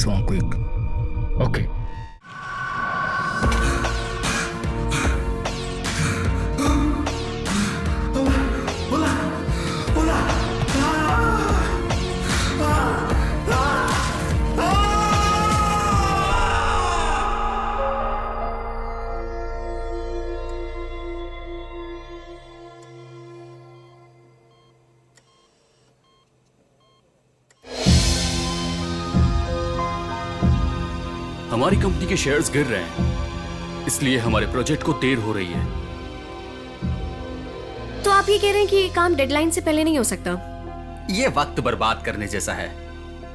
this one quick. Okay. हमारी company के shares गिर रहे हैं, इसलिए हमारे प्रोजेक्ट को देर हो रही है। तो आप ये कह रहे हैं कि ये काम डेडलाइन से पहले नहीं हो सकता? ये वक्त बर्बाद करने जैसा है।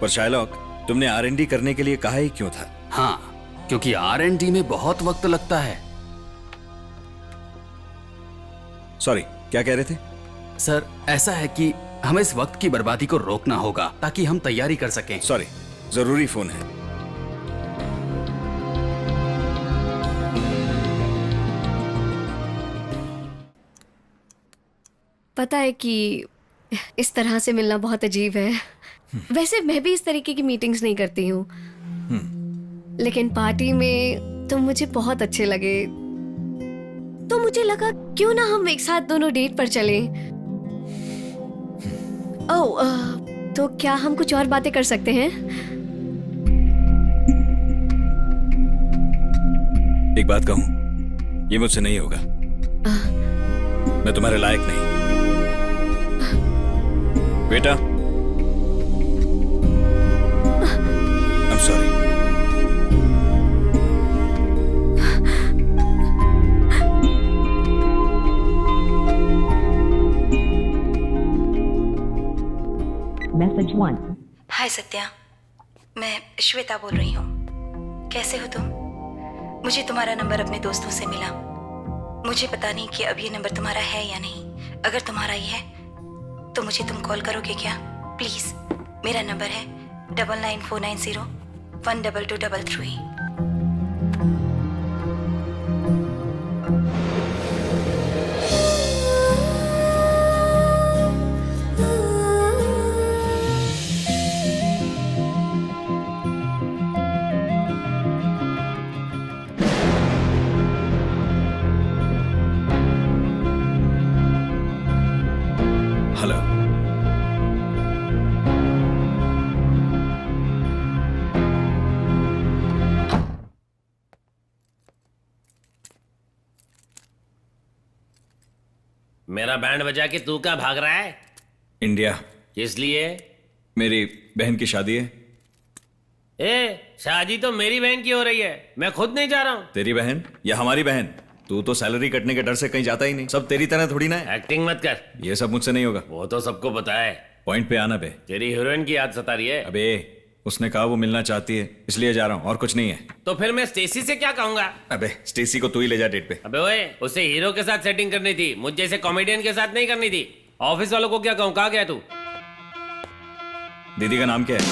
पर शायलॉक, तुमने R&D करने के लिए कहा ही क्यों था? हाँ, क्योंकि R&D में बहुत वक्त लगता है। सॉरी, क्या कह रहे थे? सर, ऐसा है कि हमें इस वक्त की बर्बादी को रोकना होगा ताकि हम तैयारी कर सकें। सॉरी, जरूरी फोन है। पता है कि इस तरह से मिलना बहुत अजीब है। वैसे मैं भी इस तरीके की मीटिंग्स नहीं करती हूँ, लेकिन पार्टी में तुम मुझे बहुत अच्छे लगे, तो मुझे लगा क्यों ना हम एक साथ दोनों डेट पर चलें। ओह, तो क्या हम कुछ और बातें कर सकते हैं? एक बात कहूं, ये मुझसे नहीं होगा। मैं तुम्हारे लायक नहीं। बेटा, I'm sorry. Message 1. हाय सत्या, मैं श्वेता बोल रही हूँ। कैसे हो तुम? मुझे तुम्हारा नंबर अपने दोस्तों से मिला। मुझे पता नहीं कि अब ये नंबर तुम्हारा है या नहीं। अगर तुम्हारा ही है तो मुझे तुम कॉल करोगे क्या प्लीज? मेरा नंबर है 9949012233। हेलो। मेरा बैंड बजा के तू क्या भाग रहा है? इंडिया। किस लिए? मेरी बहन की शादी है। शादी तो मेरी बहन की हो रही है, मैं खुद नहीं जा रहा हूँ। तेरी बहन या हमारी बहन? तू तो सैलरी कटने के डर से कहीं जाता ही नहीं। सब तेरी तरह थोड़ी ना है। एक्टिंग मत कर। ये सब मुझसे नहीं होगा। वो तो सबको पता है। पॉइंट पे आना बे। तेरी हीरोइन की याद सता रही है। अबे, उसने कहा वो मिलना चाहती है, इसलिए जा रहा हूँ, और कुछ नहीं है। तो फिर मैं स्टेसी से क्या कहूंगा? अबे, स्टेसी को तू ही ले जा डेट पे। अबे ओए, उसे हीरो के साथ सेटिंग करनी थी, मुझ जैसे कॉमेडियन के साथ नहीं करनी थी। ऑफिस वालों को क्या कहूँ? कहाँ गया तू? दीदी का नाम क्या है?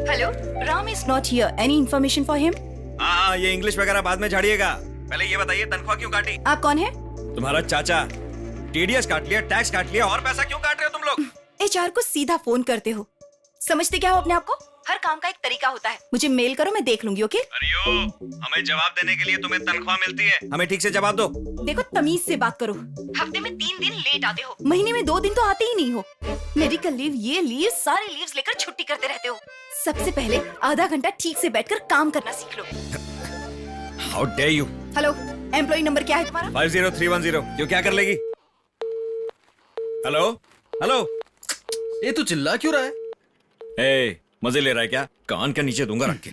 Hello, Ram is not here. Any information for him? हाँ, ये इंग्लिश वगैरह बाद में झाड़िएगा। पहले ये बताइए, तनख्वाह क्यों काटी? आप कौन है? तुम्हारा चाचा। टीडीएस काट लिया, टैक्स काट लिया, और पैसा क्यों काट रहे हो तुम लोग? HR को सीधा फोन करते हो। समझते क्या हो अपने आप को? हर काम का एक तरीका होता है। मुझे मेल करो, मैं देख लूंगी। ओके? अरियो, हमें जवाब देने के लिए तुम्हें तनख्वाह मिलती है, हमें ठीक से जवाब दो। देखो, तमीज से बात करो। हफ्ते में 3 दिन लेट आते हो, महीने में 2 दिन तो आते ही नहीं हो। मेडिकल लीव, ये लीव, सारे लीव्स लेकर छुट्टी करते रहते हो। सबसे पहले आधा घंटा ठीक से बैठकर काम करना सीख लो। How dare you. Hello, employee number क्या है तुम्हारा? 50310। क्यों, क्या कर लेगी? Hello hello. ये तू चिल्ला क्यों रहा है? ए, मजे ले रहा है क्या? कान के नीचे दूंगा रख के।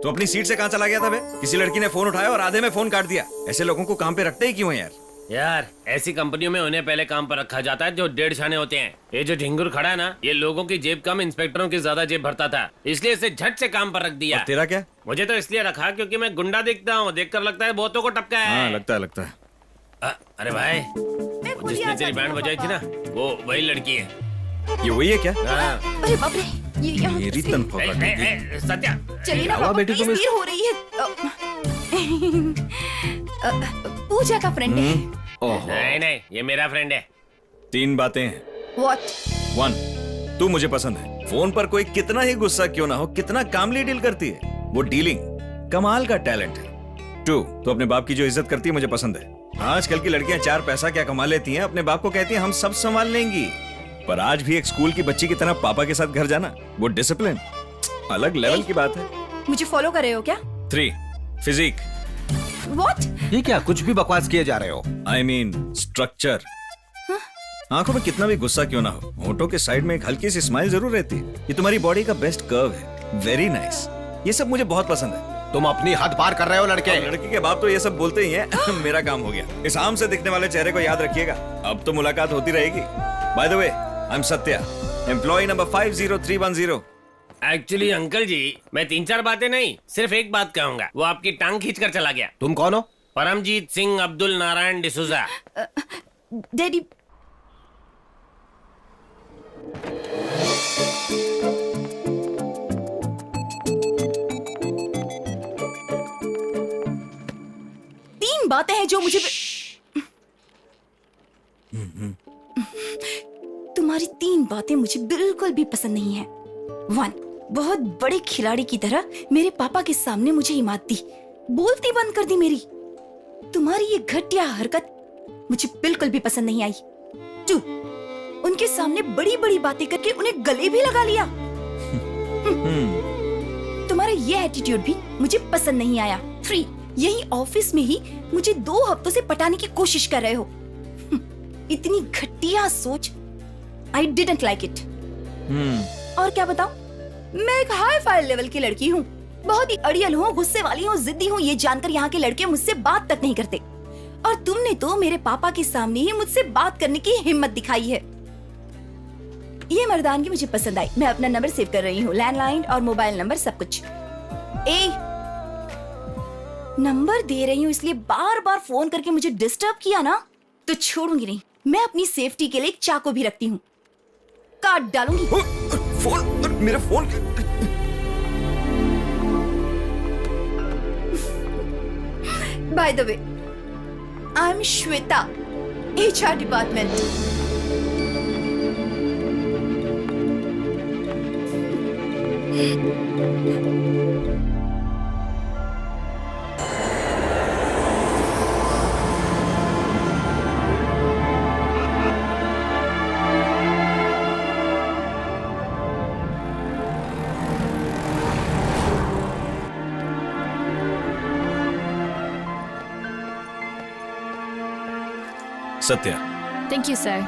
तो अपनी सीट से कहां चला गया था बे? किसी लड़की ने फोन उठाया और आधे में फोन काट दिया। ऐसे लोगों को काम पे रखते ही क्यों है यार? यार, ऐसी कंपनियों में उन्हें पहले काम पर रखा जाता है जो 1.5 छाने होते हैं। ये जो ढिंगुर खड़ा है ना, ये लोगों की जेब कम, इंस्पेक्टरों की ज्यादा जेब भरता था, इसलिए इसे झट से काम पर रख दिया। और तेरा क्या? मुझे तो इसलिए रखा क्योंकि मैं गुंडा दिखता हूँ, देखकर लगता है बहुतों को टपका है। हाँ, लगता है। अरे भाई, जिसने तेरी बैंड बजाई थी ना, वो वही लड़की है। ये वही है क्या? हाँ। अरे बाप रे, ये यहाँ मेरी किसकी- तनख्वाह काट देगी। सत्या, चलिए ना हुआ पापा, बेटी प्लीज, तुम्हें? देर हो रही है। पूजा का फ्रेंड है। ओहो। नहीं नहीं, ये मेरा फ्रेंड है। 3 बातें हैं। व्हाट? 1, तू मुझे पसंद है। फोन पर कोई कितना ही गुस्सा क्यों ना हो, कितना कामली डील करती है। वो डीलिंग कमाल का टैलेंट है। 2, तो अपने बाप की जो इज्जत करती है मुझे पसंद है। आजकल की लड़कियां 4 पैसा क्या कमा लेती हैं, अपने बाप को कहती हैं हम सब संभाल लेंगी। पर आज भी एक स्कूल की बच्ची की तरह पापा के साथ घर जाना, वो डिसिप्लिन अलग लेवल की बात है। मुझे फॉलो कर रहे हो क्या? 3, फिजिक। व्हाट? ये क्या कुछ भी बकवास किए जा रहे हो? I mean structure. आंखों में कितना भी गुस्सा क्यों ना हो, होठों के साइड में एक हल्की सी स्माइल जरूर रहती है। ये तुम्हारी बॉडी का बेस्ट कर्व है। Very nice. ये सब मुझे बहुत पसंद है। तुम अपनी हद पार कर रहे हो लड़के। अब लड़की के बाप तो ये सब बोलते ही हैं। मेरा काम हो गया। इस आम से दिखने वाले चेहरे को याद रखिएगा। अब तो मुलाकात होती रहेगी। By the way, I am Satya, employee number 50310। Actually uncle ji, मैं 3-4 बातें नहीं, सिर्फ एक बात कहूंगा। वो आपकी टांग खींच कर चला गया। तुम कौन हो? परमजीत सिंह अब्दुल नारायण डिसूजा। डैडी, तीन बातें हैं जो मुझे तुम्हारी 3 बातें मुझे बिल्कुल भी पसंद नहीं है। 1, बहुत बड़े खिलाड़ी की तरह मेरे पापा के सामने मुझे हिम्मत दी, बोलती बंद कर दी मेरी। तुम्हारी ये घटिया हरकत मुझे बिल्कुल भी पसंद नहीं आई। 2, उनके सामने बड़ी बड़ी बातें करके उन्हें गले भी लगा लिया। तुम्हारा ये एटीट्यूड भी मुझे पसंद नहीं आया। 3, यही ऑफिस में ही मुझे 2 हफ्तों से पटाने की कोशिश कर रहे हो। इतनी घटिया सोच, आई डिडंट लाइक इट। और क्या बताऊं, मैं एक हाई फाई लेवल की लड़की हूँ, बहुत ही अड़ियल हूँ, गुस्से वाली हूँ, जिद्दी हूँ। ये जानकर यहाँ के लड़के मुझसे बात तक नहीं करते, और तुमने तो मेरे पापा के सामने ही मुझसे बात करने की हिम्मत दिखाई है। ये मर्दानगी मुझे पसंद आई। मैं अपना नंबर सेव कर रही हूँ, लैंडलाइन और मोबाइल नंबर सब कुछ। नंबर दे रही हूँ इसलिए बार बार फोन करके मुझे डिस्टर्ब किया ना तो छोड़ूंगी नहीं। मैं अपनी सेफ्टी के लिए एक चाकू भी रखती हूँ, काट डालूंगी। फोन, मेरा phone. Bye the way, I M Shweta, HR department. Satya, thank you sir.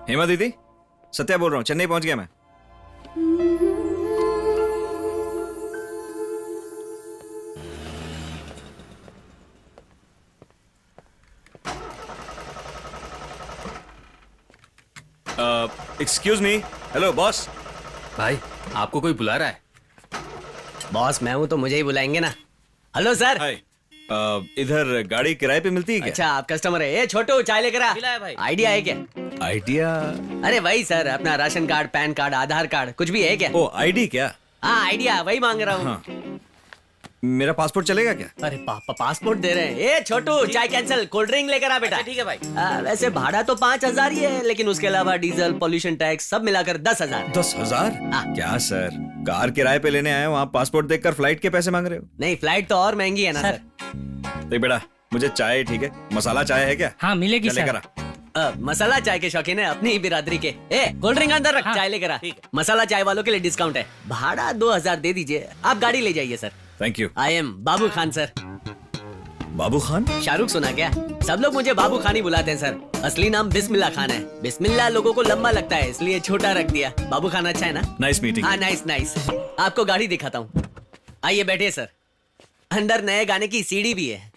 Hema दीदी, सत्या बोल रहा हूँ, चेन्नई पहुंच गया मैं। Excuse me. Hello boss. भाई, आपको कोई बुला रहा है? बॉस मैं हूँ तो मुझे ही बुलाएंगे ना। Hello sir. हाय। इधर गाड़ी किराए पे मिलती है क्या? अच्छा आप कस्टमर है। ए छोटू चाय लेकर आ। भाई। आइडिया है क्या? आइडिया? अरे वही सर, अपना राशन कार्ड, पैन कार्ड, आधार कार्ड कुछ भी है क्या? ओ आईडी क्या? हाँ आइडिया वही मांग रहा हूँ। हाँ। मेरा पासपोर्ट चलेगा क्या? अरे पापा पासपोर्ट दे रहे हैं। ए छोटू चाय कैंसल, कोल्ड ड्रिंक लेकर आ बेटा। ठीक है भाई। वैसे भाड़ा तो 5,000 ही है, लेकिन उसके अलावा डीजल, पॉल्यूशन टैक्स सब मिलाकर 10,000। 10,000? हाँ। क्या सर, कार किराए पे लेने आए हो, आप पासपोर्ट देखकर फ्लाइट के पैसे मांग रहे हो? नहीं फ्लाइट तो और महंगी है ना सर। देख बेटा, मुझे चाय ठीक है, मसाला चाय है क्या? हाँ मिलेगी चल लेकर सर। आ। मसाला चाय के शौकीन है अपनी ही बिरादरी के। ए कोल्ड ड्रिंक अंदर रख। हाँ। चाय लेकर आ। मसाला चाय वालों के लिए डिस्काउंट है। भाड़ा 2,000 दे दीजिए, आप गाड़ी ले जाइए sir. Thank you. I am Babu Khan sir. Babu Khan? Shahrukh सुना क्या? सब लोग मुझे बाबू खान ही बुलाते हैं सर। असली नाम बिस्मिल्लाह खान है। बिस्मिल्लाह लोगों को लंबा लगता है इसलिए छोटा रख दिया। बाबू खान अच्छा है ना? Nice meeting. हाँ नाइस नाइस। आपको गाड़ी दिखाता हूँ, आइए बैठिए सर। अंदर नए गाने की सीडी भी है।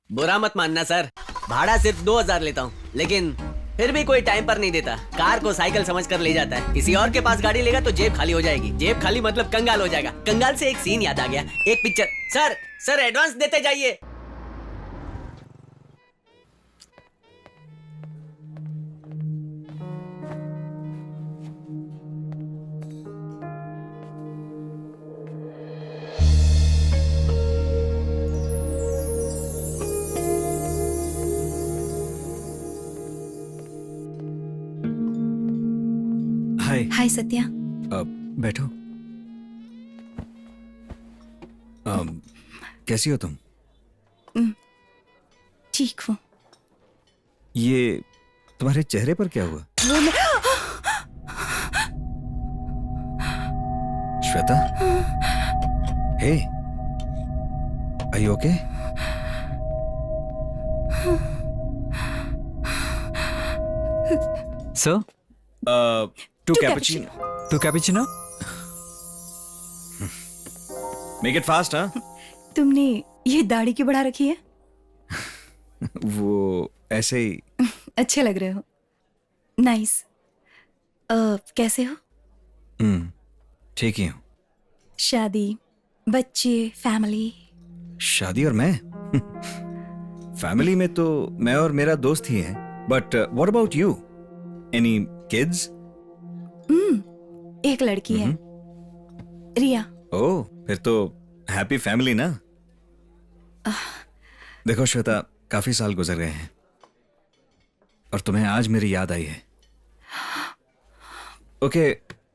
बुरा मत मानना सर, भाड़ा सिर्फ 2,000 लेता हूँ, लेकिन फिर भी कोई टाइम पर नहीं देता। कार को साइकिल समझ कर ले जाता है। किसी और के पास गाड़ी लेगा तो जेब खाली हो जाएगी। जेब खाली मतलब कंगाल हो जाएगा। कंगाल से एक सीन याद आ गया, एक पिक्चर। सर एडवांस देते जाइए। हाय। हाय सत्या। बैठो। कैसी हो तुम? ठीक हूँ। ये तुम्हारे चेहरे पर क्या हुआ? Shweta? Hey, are you okay? Sir, two cappuccino. Two cappuccino. Make it fast. हाँ, तुमने ये दाढ़ी क्यों बढ़ा रखी है? वो ऐसे ही। अच्छे लग रहे हो। नाइस। कैसे हो? ठीक ही हूँ। शादी, बच्चे, फैमिली? शादी और मैं? फैमिली में तो मैं और मेरा दोस्त ही है। But what about you? Any kids? एक लड़की है, रिया। ओह, फिर तो हैप्पी फैमिली ना। देखो श्वेता, काफी साल गुजर गए हैं और तुम्हें आज मेरी याद आई है। ओके,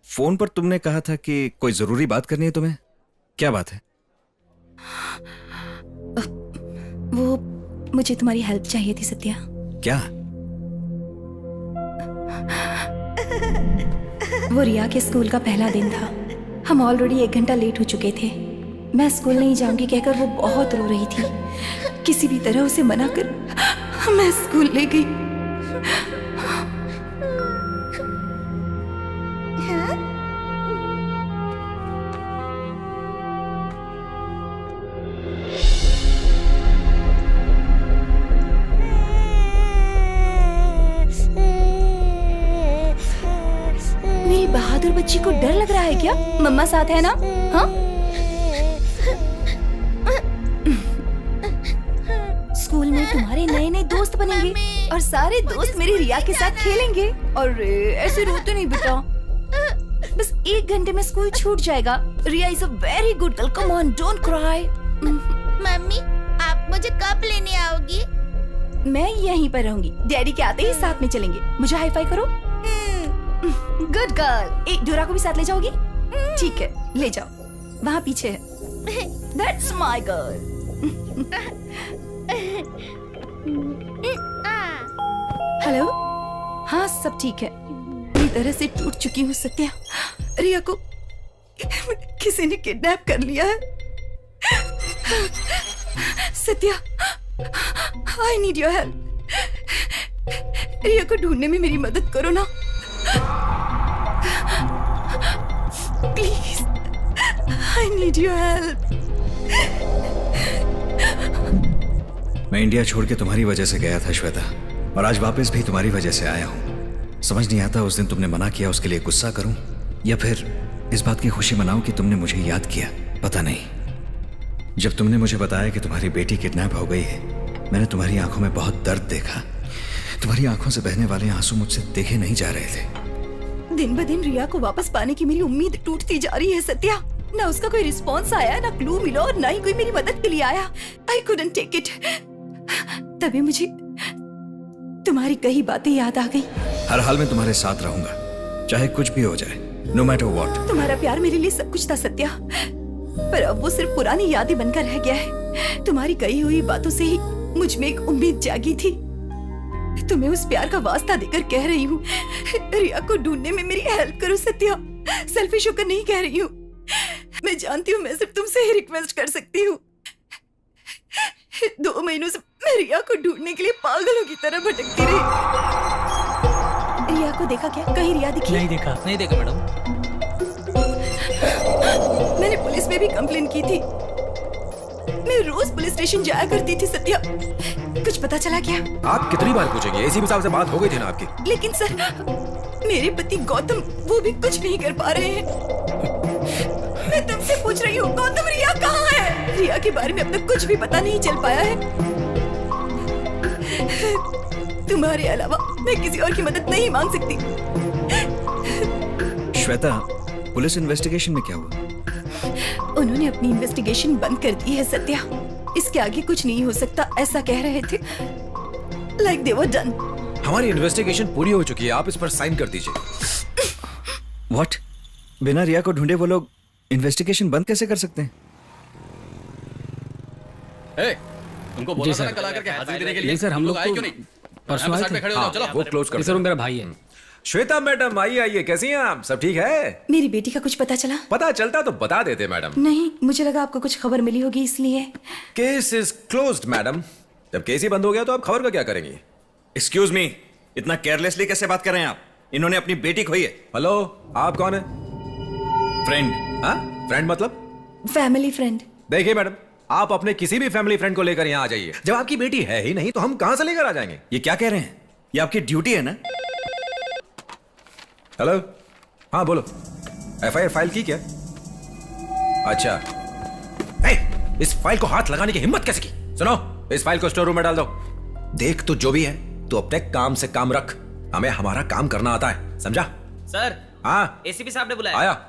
फोन पर तुमने कहा था कि कोई जरूरी बात करनी है तुम्हें। क्या बात है? वो मुझे तुम्हारी हेल्प चाहिए थी सत्या। क्या? वो रिया के स्कूल का पहला दिन था। हम ऑलरेडी 1 घंटा लेट हो चुके थे। मैं स्कूल नहीं जाऊंगी कहकर वो बहुत रो रही थी। किसी भी तरह उसे मना कर मैं स्कूल ले गई। मेरी बहादुर बच्ची को डर लग रहा है क्या? मम्मा साथ है ना? हाँ? स्कूल में तुम्हारे नए नए दोस्त बनेंगे और सारे दोस्त मेरी रिया के साथ खेलेंगे। और ऐसे रोते नहीं बेटा, बस 1 घंटे में स्कूल छूट जाएगा। Riya is a very good girl, come on, don't cry. Mummy, आप मुझे कब लेने आओगी? मैं यहीं पर रहूंगी। डैडी के आते ही साथ में चलेंगे। मुझे हाई फाई करो। Good girl. एक डोरा को भी साथ ले जाओगी? ठीक है, ले जाओ, वहाँ पीछे है। That's my girl. हेलो। हाँ, सब ठीक है। पूरी तरह से टूट चुकी हूँ सत्या। रिया को किसी ने किडनैप कर लिया है। Satya, I need your help. Riya को ढूंढने में मेरी मदद करो ना, please. I need your help. मैं इंडिया छोड़ के तुम्हारी वजह से गया था श्वेता, और आज वापस भी तुम्हारी वजह से आया हूँ। समझ नहीं आता उस दिन तुमने मना किया उसके लिए गुस्सा करूं या फिर इस बात की खुशी मनाऊं कि तुमने मुझे याद किया। पता नहीं। जब तुमने मुझे बताया कि तुम्हारी बेटी किडनैप हो गई है, मैंने तुम्हारी आंखों में बहुत दर्द देखा। तुम्हारी आंखों से बहने वाले आंसू मुझसे देखे नहीं जा रहे थे। दिन ब दिन रिया को वापस पाने की मेरी उम्मीद टूटती जा रही है सत्या। ना उसका कोई रिस्पॉन्स आया, ना क्लू मिला और ना ही कोई मेरी मदद के लिए आया। I couldn't take it. तभी मुझे तुम्हारी कई बातें याद आ गई। हर हाल में तुम्हारे साथ रहूंगा, चाहे कुछ भी हो जाए, नो मैटर व्हाट। तुम्हारा प्यार मेरे लिए सब कुछ था सत्या, पर अब वो सिर्फ पुरानी यादें बनकर रह गया है। तुम्हारी कही हुई बातों से ही मुझ में एक उम्मीद जागी थी। तुम्हें उस प्यार का वास्ता देकर कह रही हूँ, रिया को ढूंढने में मेरी हेल्प करो सत्या। सेल्फिश होकर नहीं कह रही हूँ। मैं जानती हूँ मैं सिर्फ तुमसे ही रिक्वेस्ट कर सकती हूँ। 2 महीनों से मैं रिया को ढूंढने के लिए पागलों की तरह भटकती रही। रिया को देखा क्या? कहीं रिया दिखी? नहीं देखा मैडम। मैंने पुलिस में भी कंप्लेन की थी। मैं रोज पुलिस स्टेशन जाया करती थी सत्या। कुछ पता चला क्या? आप कितनी बार पूछेंगे? एसीपी साहब से बात हो गई थी ना आपकी। लेकिन सर, मेरे पति गौतम वो भी कुछ नहीं कर पा रहे हैं। मैं तुमसे पूछ रही हूँ, गौतम रिया कहाँ है? रिया के बारे में अब तक कुछ भी पता नहीं चल पाया है। तुम्हारे अलावा मैं किसी और की मदद नहीं मांग सकती। श्वेता, पुलिस इन्वेस्टिगेशन में क्या हुआ? उन्होंने अपनी इन्वेस्टिगेशन बंद कर दी है सत्या। इसके आगे कुछ नहीं हो सकता, ऐसा कह रहे थे। Like they were done. हमारी इन्वेस्टिगेशन पूरी हो चुकी है, आप इस पर साइन कर दीजिए। What? बिना रिया को ढूंढे वो लोग इन्वेस्टिगेशन बंद कैसे कर सकते हैं? तुमको बोला था ना कल आकर के हाजिरी देने के लिए। नहीं सर, हम लोग आए क्यों नहीं? परसों आए थे। हाँ, वो क्लोज कर। सर, मेरा भाई है। श्वेता मैडम, आइए आइए, कैसी हैं आप? सब ठीक है? मेरी बेटी का कुछ पता चला? पता चलता तो बता देते मैडम। नहीं, मुझे लगा आपको कुछ खबर मिली होगी इसलिए। Case is closed madam. जब केस ही बंद हो गया तो आप खबर का क्या करेंगी? एक्सक्यूज मी, इतना केयरलेसली कैसे बात कर रहे हैं आप? इन्होंने अपनी बेटी खोई है। हेलो, आप कौन है? फ्रेंड। हाँ, फ्रेंड मतलब? Family friend. देखिए मैडम, आप अपने किसी भी फैमिली फ्रेंड को लेकर यहाँ आ जाइए। जब आपकी बेटी है ही नहीं तो हम कहां से लेकर आ जाएंगे? ये क्या कह रहे हैं? ये आपकी ड्यूटी है ना? हेलो, हाँ बोलो। एफआईआर फाइल की क्या? अच्छा, इस फाइल को हाथ लगाने की हिम्मत कैसे की? सुनो, इस फाइल को स्टोर रूम में डाल दो। देख, तो जो भी है तो अपने काम से काम रख। हमें हमारा काम करना आता है, समझा? सर, हाँ, एसीपी साहब ने बुलाया। आया।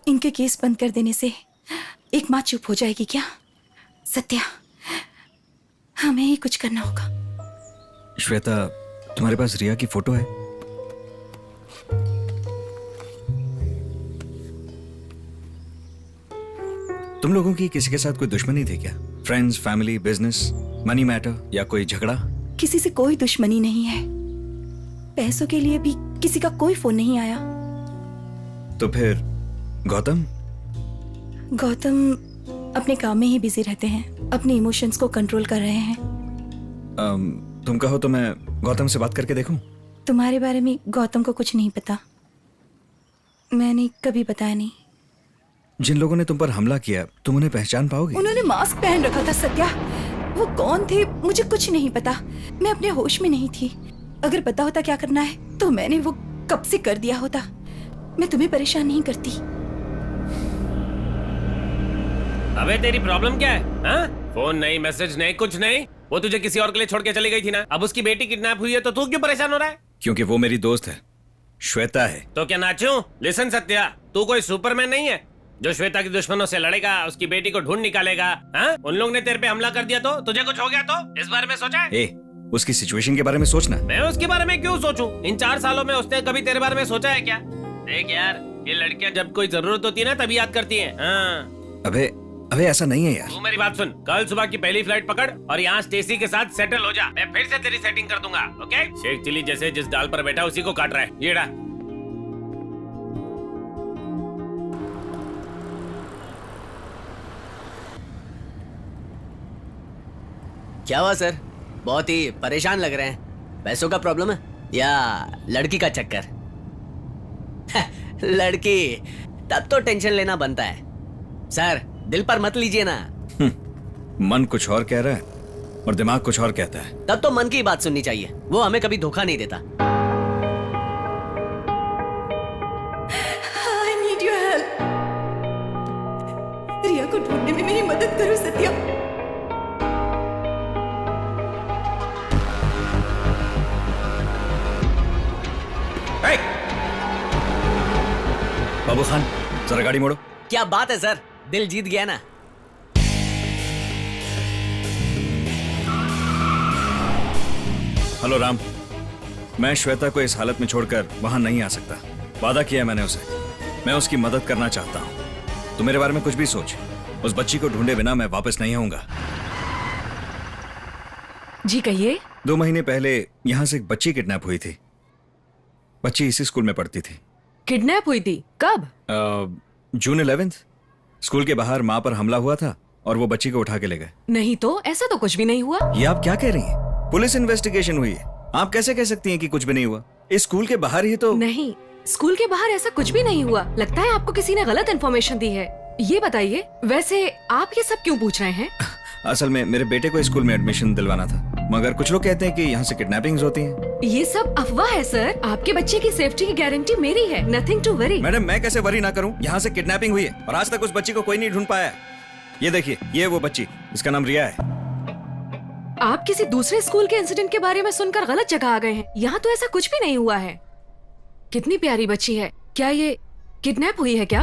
इनके केस बंद कर देने से एक माँ चुप हो जाएगी क्या? सत्या, हमें ही कुछ करना होगा। श्वेता, तुम्हारे पास रिया की फोटो है? तुम लोगों की किसी के साथ कोई दुश्मनी थी क्या? Friends, family, business, money matter या कोई झगड़ा? किसी से कोई दुश्मनी नहीं है। पैसों के लिए भी किसी का कोई फोन नहीं आया। तो फिर गौतम? गौतम अपने काम में ही बिजी रहते हैं, अपने इमोशंस को कंट्रोल कर रहे हैं। तुम कहो तो मैं गौतम से बात करके देखूं? तुम्हारे बारे में गौतम को कुछ नहीं पता, मैंने कभी बताया नहीं। जिन लोगों ने तुम पर हमला किया, तुम उन्हें पहचान पाओगे? उन्होंने मास्क पहन रखा था सत्या। वो कौन थे मुझे कुछ नहीं पता, मैं अपने होश में नहीं थी। अगर पता होता क्या करना है तो मैंने वो कब से कर दिया होता। मैं तुम्हें परेशान नहीं करती। अबे तेरी प्रॉब्लम क्या है? हाँ? फोन नहीं, मैसेज नहीं, कुछ नहीं। वो तुझे किसी और के लिए छोड़ के चली गई थी ना। अब उसकी बेटी किडनैप हुई है तो तू क्यों परेशान हो रहा है? क्योंकि वो मेरी दोस्त है, श्वेता है। तो क्या नाचूं? लिसन सत्या, तू कोई सुपरमैन नहीं है जो श्वेता के दुश्मनों से लड़ेगा, उसकी बेटी को ढूंढ निकालेगा। हाँ? उन लोग ने तेरे पे हमला कर दिया तो तुझे कुछ हो गया तो? इस बारे में सोचा है? उसकी सिचुएशन के बारे में सोचना। मैं उसके बारे में क्यों सोचूं? इन 4 सालों में उसने कभी तेरे बारे में सोचा है क्या? देख यार, ये लड़कियां जब कोई जरूरत होती है ना तभी याद करती हैं। हाँ। अबे ऐसा नहीं है यार। तू मेरी बात सुन, कल सुबह की पहली फ्लाइट पकड़ और यहाँ स्टेसी के साथ सेटल हो जा। मैं फिर से तेरी सेटिंग कर दूंगा, ओके? शेख चिली जैसे जिस डाल पर बैठा उसी को काट रहा है। ये डा। क्या हुआ सर? बहुत ही परेशान लग रहे हैं। पैसों का प्रॉब्लम है या लड़की का चक्कर? लड़की तब तो टेंशन लेना बनता है। सर, दिल पर मत लीजिए ना। मन कुछ और कह रहा है और दिमाग कुछ और कहता है। तब तो मन की बात सुननी चाहिए, वो हमें कभी धोखा नहीं देता। I need your help. रिया को ढूंढने में मेरी मदद करो सत्या। बाबू खान, जरा गाड़ी मोड़ो। क्या बात है सर, दिल जीत गया ना। हेलो राम, मैं श्वेता को इस हालत में छोड़कर वहां नहीं आ सकता। वादा किया मैंने उसे, मैं उसकी मदद करना चाहता हूं। तू मेरे बारे में कुछ भी सोच, उस बच्ची को ढूंढे बिना मैं वापस नहीं आऊंगा। जी कहिए। 2 महीने पहले यहां से एक बच्ची किडनैप हुई थी। बच्ची इसी स्कूल में पढ़ती थी। किडनैप हुई थी? कब? जून 11th। स्कूल के बाहर माँ पर हमला हुआ था और वो बच्ची को उठा के ले गए। नहीं तो, ऐसा तो कुछ भी नहीं हुआ। ये आप क्या कह रही हैं? पुलिस इन्वेस्टिगेशन हुई है, आप कैसे कह सकती हैं कि कुछ भी नहीं हुआ? इस स्कूल के बाहर ही तो। नहीं, स्कूल के बाहर ऐसा कुछ भी नहीं हुआ। लगता है आपको किसी ने गलत इन्फॉर्मेशन दी है। ये बताइए, वैसे आप ये सब क्यों पूछ रहे हैं? असल में मेरे बेटे को स्कूल में एडमिशन दिलवाना था, मगर कुछ लोग कहते हैं कि यहाँ से किडनैपिंग्स होती हैं। ये सब अफवाह है सर। आपके बच्चे की सेफ्टी की गारंटी मेरी है। Nothing to worry. मैडम मैं कैसे वरी ना करूँ, यहाँ से किडनैपिंग हुई है और आज तक उस बच्ची को कोई नहीं ढूंढ पाया है। ये देखिए, ये वो बच्ची, इसका नाम रिया है। आप किसी दूसरे स्कूल के इंसिडेंट के बारे में सुनकर गलत जगह आ गए हैं। यहाँ तो ऐसा कुछ भी नहीं हुआ है। कितनी प्यारी बच्ची है। क्या ये किडनैप हुई है क्या?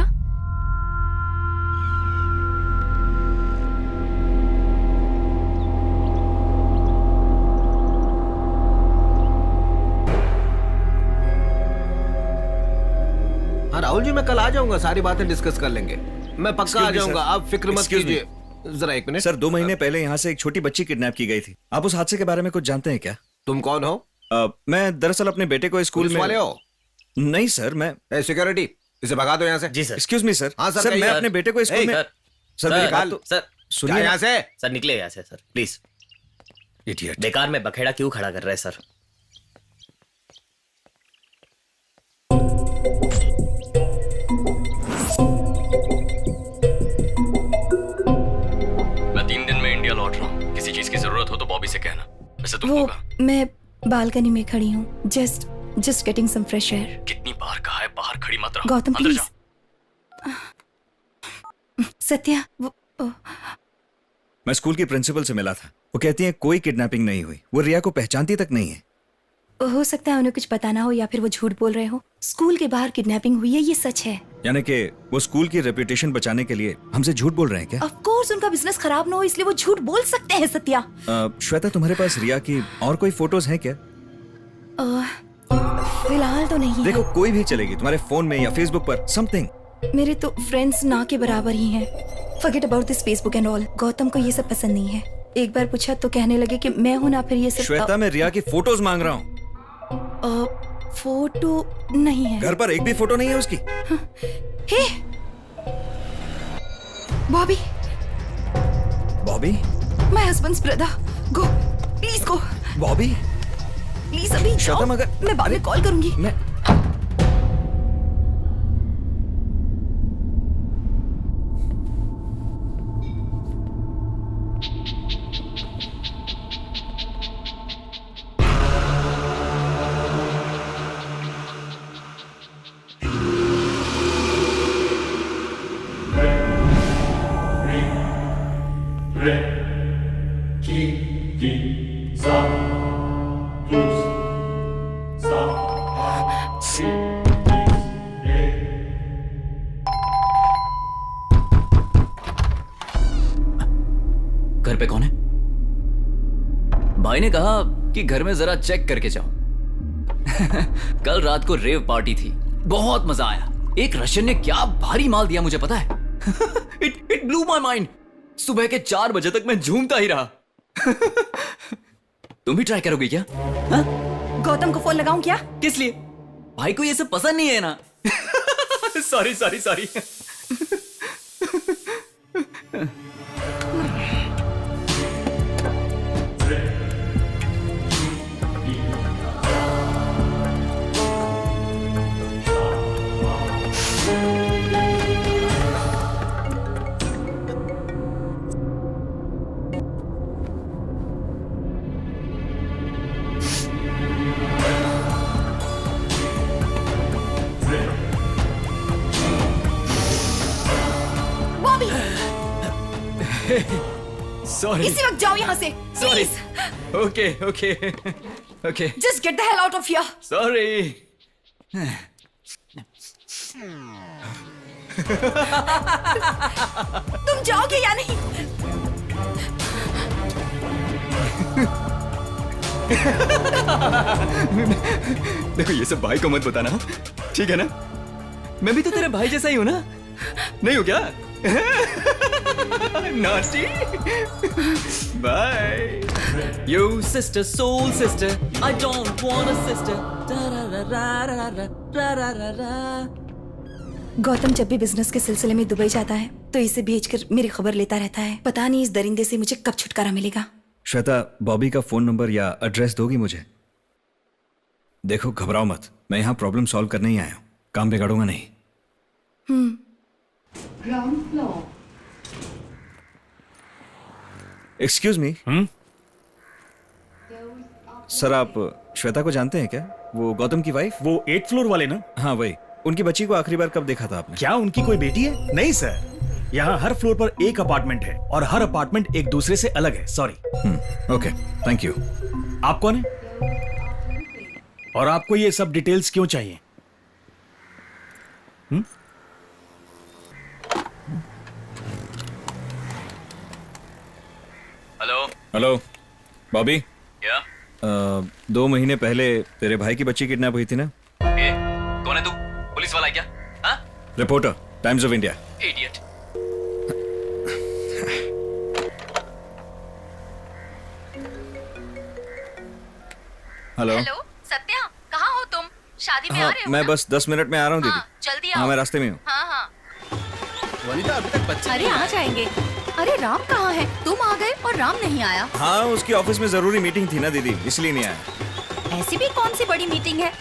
हाँ राहुल जी, मैं कल आ जाऊंगा, सारी बातें डिस्कस कर लेंगे। मैं पक्का आ जाऊंगा, आप फिक्र मत कीजिए। जरा एक मिनट सर, 2 महीने पहले यहाँ से एक छोटी बच्ची किडनैप की गई थी। आप उस हादसे के बारे में कुछ जानते हैं क्या? तुम कौन हो? मैं दरअसल अपने बेटे को स्कूल पुलिस में। वाले हो? नहीं सर, मैं सिक्योरिटी, इसे भगा दो यहाँ से। जी सर। Excuse me sir. हाँ सर, सर कहिए। मैं अपने बेटे को स्कूल में। सर मेरी बात तो सर सुनिए यहाँ से। सर निकले यहाँ से सर, प्लीज। इडियट। बेकार में बखेड़ा क्यों खड़ा कर रहे हैं सर? मैं 3 दिन में इंडिया लौट रहा हूँ। किसी चीज की जरूरत हो तो बॉबी से कहना। वैसे तुमको वो कहा मैं बालकनी में खड़ी हूँ, just getting some fresh air. कितनी बार कहा है बाहर खड़ी मत रहो। गौतम अंदर प्लीज। जाओ। सत्या वो मैं स्कूल की प्रिंसिपल से मिला था। वो कहती है कोई किडनैपिंग नहीं हुई। वो रिया को पहचानती तक नहीं है। हो सकता है उन्हें कुछ पता ना हो या फिर वो झूठ बोल रहे हो। स्कूल के बाहर किडनैपिंग हुई है, ये सच है। यानी कि वो स्कूल की रेपुटेशन बचाने के लिए हमसे झूठ बोल रहे हैं क्या? ऑफ कोर्स उनका बिजनेस खराब ना हो इसलिए वो झूठ बोल सकते हैं सत्या। श्वेता, तुम्हारे पास रिया की और कोई फोटोज हैं क्या? फिलहाल तो नहीं देखो, कोई भी चलेगी, तुम्हारे फोन में या फेसबुक पर समथिंग। है। मेरे तो फ्रेंड्स ना के बराबर ही हैं। Forget about this Facebook and all. Gautam को ये सब पसंद नहीं है। एक बार पूछा तो कहने लगे कि मैं हूं ना, फिर ये सब। श्वेता, मैं रिया की फोटोज मांग रहा हूँ। फोटो नहीं है। घर पर एक भी फोटो नहीं है उसकी। Hey Bobby, Bobby, my husband's brother, go please go. Bobby please अभी श्वेता, जाओ। मगर मैं बाद में कॉल करूंगी। मैं घर पे कौन है? भाई ने कहा कि घर में जरा चेक करके जाओ। कल रात को रेव पार्टी थी, बहुत मजा आया। एक रशियन ने क्या भारी माल दिया मुझे पता है। It blew my mind. सुबह के 4 बजे तक मैं झूमता ही रहा। तुम भी ट्राई करोगे क्या? हा? गौतम को फोन लगाऊं क्या? किस लिए? भाई को ये सब पसंद नहीं है ना। Sorry sorry sorry. Bobby sorry इसी वक्त जाओ यहाँ से sorry. Please. Okay okay okay just get the hell out of here. Sorry. तुम जाओगे या नहीं? देखो, ये सब भाई को मत बताना, ठीक है ना? मैं भी तो तेरे भाई जैसा ही हूं ना? नहीं हो क्या? Naughty. Bye. Yo, sister, soul sister. I don't want a sister. Gautam जब भी बिजनेस के सिलसिले में दुबई जाता है तो इसे भेजकर मेरी खबर लेता रहता है। पता नहीं इस दरिंदे से मुझे कब छुटकारा मिलेगा। श्वेता, बॉबी का फोन नंबर या एड्रेस दोगी मुझे? देखो, घबराओ मत। मैं यहाँ प्रॉब्लम सॉल्व करने ही आया हूँ, काम बिगाड़ूंगा नहीं। Excuse me. सर, आप श्वेता को जानते हैं क्या? वो गौतम की वाइफ। वो 8th फ्लोर वाले ना? हाँ वही। उनकी बच्ची को आखिरी बार कब देखा था आपने? क्या उनकी कोई बेटी है? नहीं सर, यहाँ हर फ्लोर पर एक अपार्टमेंट है और हर अपार्टमेंट एक दूसरे से अलग है। सॉरी। Okay, thank you. आप कौन है और आपको ये सब डिटेल्स क्यों चाहिए? हेलो। हेलो बॉबी। क्या? 2 महीने पहले तेरे भाई की बच्ची किडनैप हुई थी ना? कौन है तू? पुलिस वाला है क्या? हाँ? Reporter, times of India. Idiot. Hello. Hello Satya, कहाँ हो तुम? शादी में आ हाँ, रहे हो मैं ना? बस 10 मिनट में आ रहा हूँ दीदी। हाँ, जल्दी आओ। हाँ, मैं रास्ते में हूँ। हाँ हाँ। वनिता, अभी तक बच्चे अरे आ जाएंगे। अरे राम कहाँ है? तुम आ गए और राम नहीं आया। हाँ, उसकी ऑफिस में जरूरी मीटिंग थी ना दीदी, इसलिए नहीं आया। ऐसी भी कौन सी बड़ी मीटिंग है?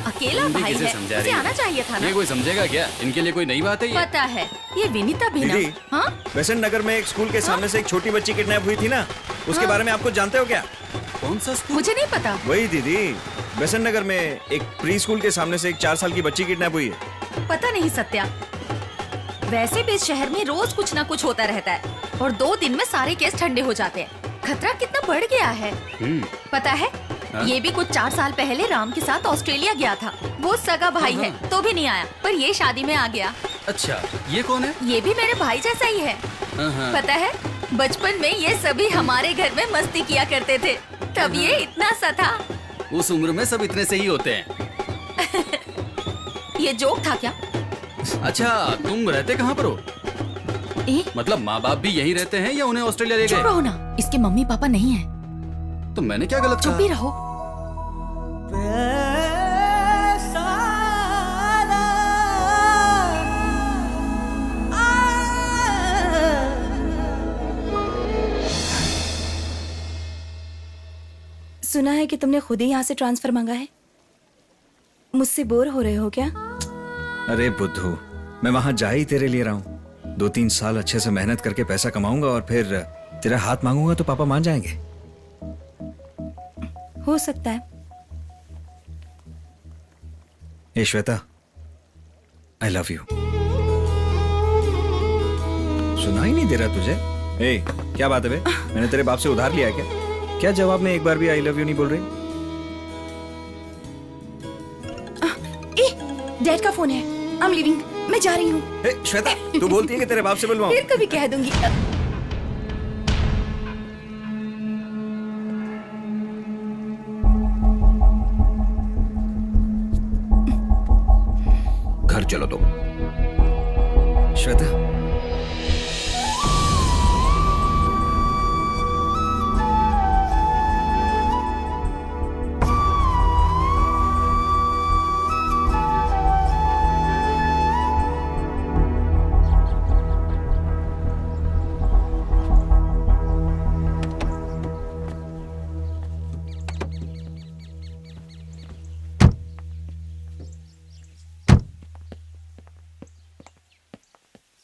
अकेला भाई है, उसे आना चाहिए था ना। ये कोई समझेगा क्या? इनके लिए कोई नई बात है ये? पता है, ये विनीता भी ना। दीदी, हाँ? बेसेंट नगर में एक स्कूल के सामने से एक छोटी बच्ची किडनैप हुई थी ना, उसके बारे में आपको जानते हो क्या? कौन सा स्कूल? मुझे नहीं पता। वही दीदी, बेसेंट नगर में एक प्री स्कूल के सामने से एक 4 साल की बच्ची किडनैप हुई है। पता नहीं सत्या, वैसे भी इस शहर में रोज कुछ ना कुछ होता रहता है और 2 दिन में सारे केस ठंडे हो जाते हैं। खतरा कितना बढ़ गया है। पता है, ये भी कुछ 4 साल पहले राम के साथ ऑस्ट्रेलिया गया था। वो सगा भाई है तो भी नहीं आया, पर ये शादी में आ गया। अच्छा, ये कौन है? ये भी मेरे भाई जैसा ही है। पता है, बचपन में ये सभी हमारे घर में मस्ती किया करते थे, तब ये इतना सा था। उस उम्र में सब इतने से ही होते हैं। ये जोक था क्या? अच्छा, तुम रहते कहाँ पर हो? मतलब माँ बाप भी यहीं रहते हैं या उन्हें ऑस्ट्रेलिया ले चुप गए? रहो ना, इसके मम्मी पापा नहीं है। तो मैंने क्या गलत चुप कहा? भी रहो। सुना है कि तुमने खुद ही यहाँ से ट्रांसफर मांगा है। मुझसे बोर हो रहे हो क्या? अरे बुद्धू, मैं वहां जा ही तेरे लिए रहा हूँ। 2-3 साल अच्छे से मेहनत करके पैसा कमाऊंगा और फिर तेरा हाथ मांगूंगा तो पापा मान जाएंगे। हो सकता है। ए श्वेता, आई लव यू। सुनाई नहीं दे रहा तुझे? ए, क्या बात है बे? मैंने तेरे बाप से उधार लिया है क्या? क्या जवाब में एक बार भी आई लव यू नहीं बोल रही? डैड का फोन है। I am leaving. मैं जा रही हूँ। श्वेता, तू बोलती है कि तेरे बाप से बुलवाऊं? फिर कभी कह दूंगी। घर चलो तुम। श्वेता,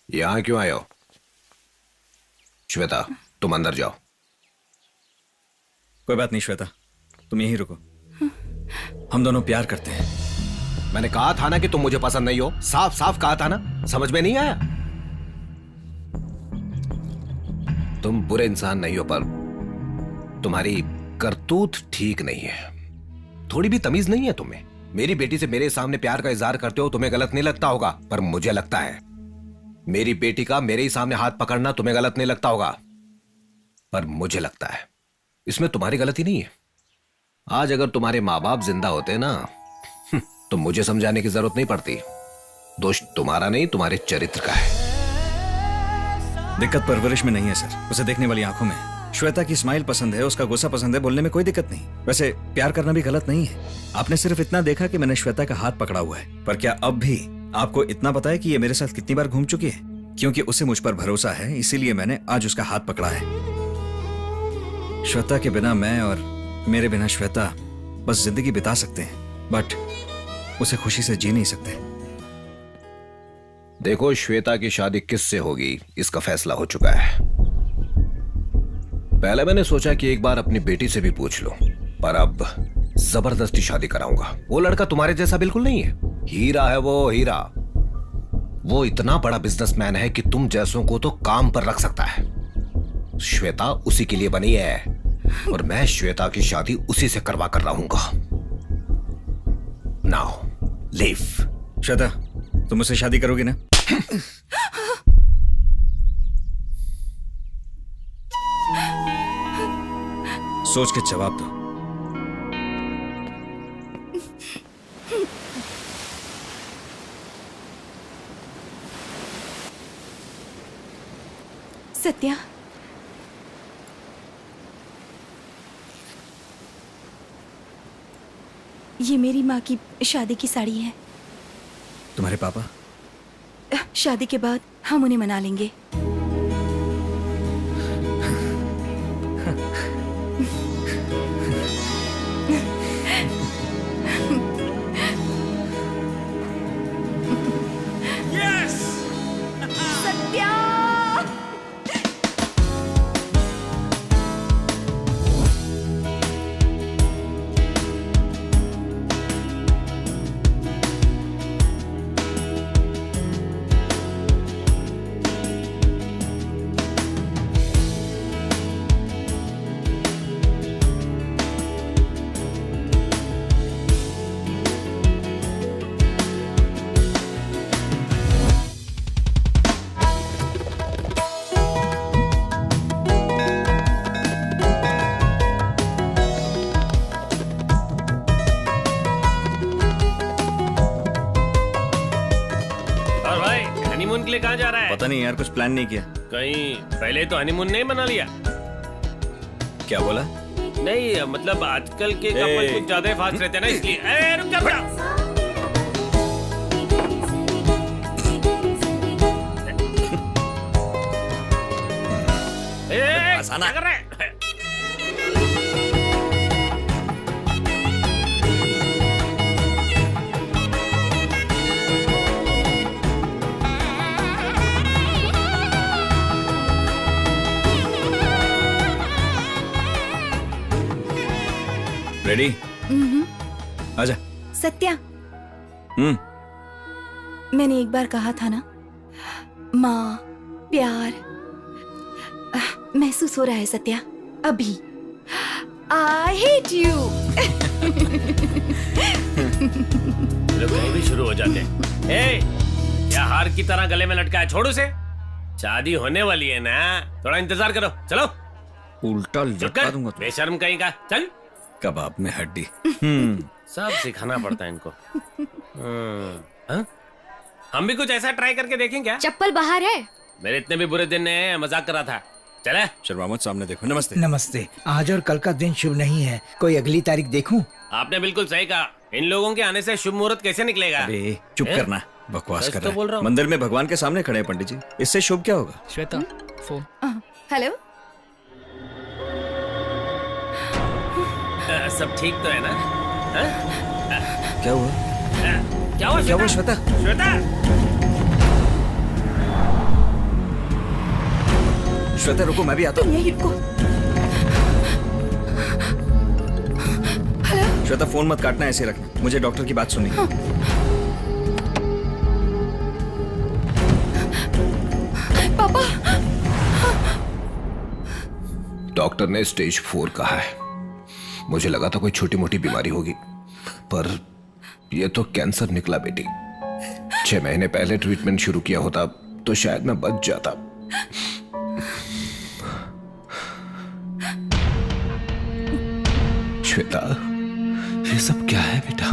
यहाँ क्यों आए हो? श्वेता, तुम अंदर जाओ। कोई बात नहीं श्वेता, तुम यहीं रुको। हम दोनों प्यार करते हैं। मैंने कहा था ना कि तुम मुझे पसंद नहीं हो। साफ साफ कहा था ना, समझ में नहीं आया? तुम बुरे इंसान नहीं हो, पर तुम्हारी करतूत ठीक नहीं है। थोड़ी भी तमीज नहीं है तुम्हें। मेरी बेटी से मेरे सामने प्यार का इजहार करते हो, तुम्हें गलत नहीं लगता होगा, पर मुझे लगता है। मेरी बेटी का मेरे ही सामने हाथ पकड़ना तुम्हें गलत नहीं लगता होगा, पर मुझे लगता है इसमें तुम्हारी गलती नहीं है। आज अगर तुम्हारे माँ बाप जिंदा होते ना, तो मुझे समझाने की जरूरत नहीं पड़ती। दोष तुम्हारा नहीं, तुम्हारे चरित्र का है। दिक्कत परवरिश में नहीं है सर, उसे देखने वाली आंखों में। श्वेता की स्माइल पसंद है, उसका गुस्सा पसंद है, बोलने में कोई दिक्कत नहीं। वैसे प्यार करना भी गलत नहीं है। आपने सिर्फ इतना देखा कि मैंने श्वेता का हाथ पकड़ा हुआ है, पर क्या अब भी आपको इतना पता है कि ये मेरे साथ कितनी बार घूम चुकी है? क्योंकि उसे मुझ पर भरोसा है, इसीलिए मैंने आज उसका हाथ पकड़ा है। श्वेता के बिना मैं और मेरे बिना श्वेता बस जिंदगी बिता सकते हैं, बट उसे खुशी से जी नहीं सकते। देखो, श्वेता की शादी किससे होगी इसका फैसला हो चुका है। पहले मैंने सोचा कि एक बार अपनी बेटी से भी पूछ लो, पर अब जबरदस्ती शादी कराऊंगा। वो लड़का तुम्हारे जैसा बिल्कुल नहीं है, हीरा है वो, हीरा। वो इतना बड़ा बिजनेसमैन है कि तुम जैसों को तो काम पर रख सकता है। श्वेता उसी के लिए बनी है, और मैं श्वेता की शादी उसी से करवा कर रहूंगा। Now leave. श्वेता, तुम मुझसे शादी करोगी ना? सोच के जवाब दो। सत्या, ये मेरी माँ की शादी की साड़ी है। तुम्हारे पापा? शादी के बाद हम उन्हें मना लेंगे। सत्या! हनीमून के लिए कहाँ जा रहा है? पता नहीं यार, कुछ प्लान नहीं किया। कहीं पहले तो हनीमून नहीं मना लिया? क्या बोला? नहीं मतलब आजकल के कपल कुछ ज्यादा फास्ट रहते हैं ना, इसलिए। अरे रुक जा बेटा। क्या कर रहा है? रेडी? आजा। सत्या, मैंने एक बार कहा था ना, माँ प्यार महसूस हो रहा है सत्या अभी। I hate you. लोग कहीं भी शुरू हो जाते हैं। ए, क्या हार की तरह गले में लटका है? छोड़ उसे। शादी होने वाली है ना, थोड़ा इंतजार करो। चलो। उल्टा लटका दूंगा। बेशर्म कहीं का। चल। कबाब में हड्डी। सब सिखाना पड़ता है इनको। हम भी कुछ ऐसा ट्राई करके देखें क्या? चप्पल बाहर है। मेरे इतने भी बुरे दिन नहीं है, मजाक कर रहा था। चले। शर्मा मत, सामने देखो। नमस्ते। नमस्ते। आज और कल का दिन शुभ नहीं है, कोई अगली तारीख देखूं? आपने बिल्कुल सही कहा। इन लोगों के आने से शुभ मुहूर्त कैसे निकलेगा? अरे चुप करना, बकवास कर तो रहा बोल रहा है। हूँ। मंदिर में भगवान के सामने खड़े हैं पंडित जी, इससे शुभ क्या होगा? श्वेता, फोन। हेलो, सब ठीक तो है ना? क्या हुआ? क्या हुआ? क्या हुआ श्वेता? श्वेता! श्वेता रुको, मैं भी आता हूँ। यही रुको। हेलो श्वेता, फोन मत काटना, ऐसे रखना, मुझे डॉक्टर की बात सुननी है। पापा। डॉक्टर ने स्टेज 4 कहा है। मुझे लगा था कोई छोटी मोटी बीमारी होगी, पर यह तो कैंसर निकला बेटी। 6 महीने पहले ट्रीटमेंट शुरू किया होता तो शायद मैं बच जाता। श्वेता, ये सब क्या है बेटा?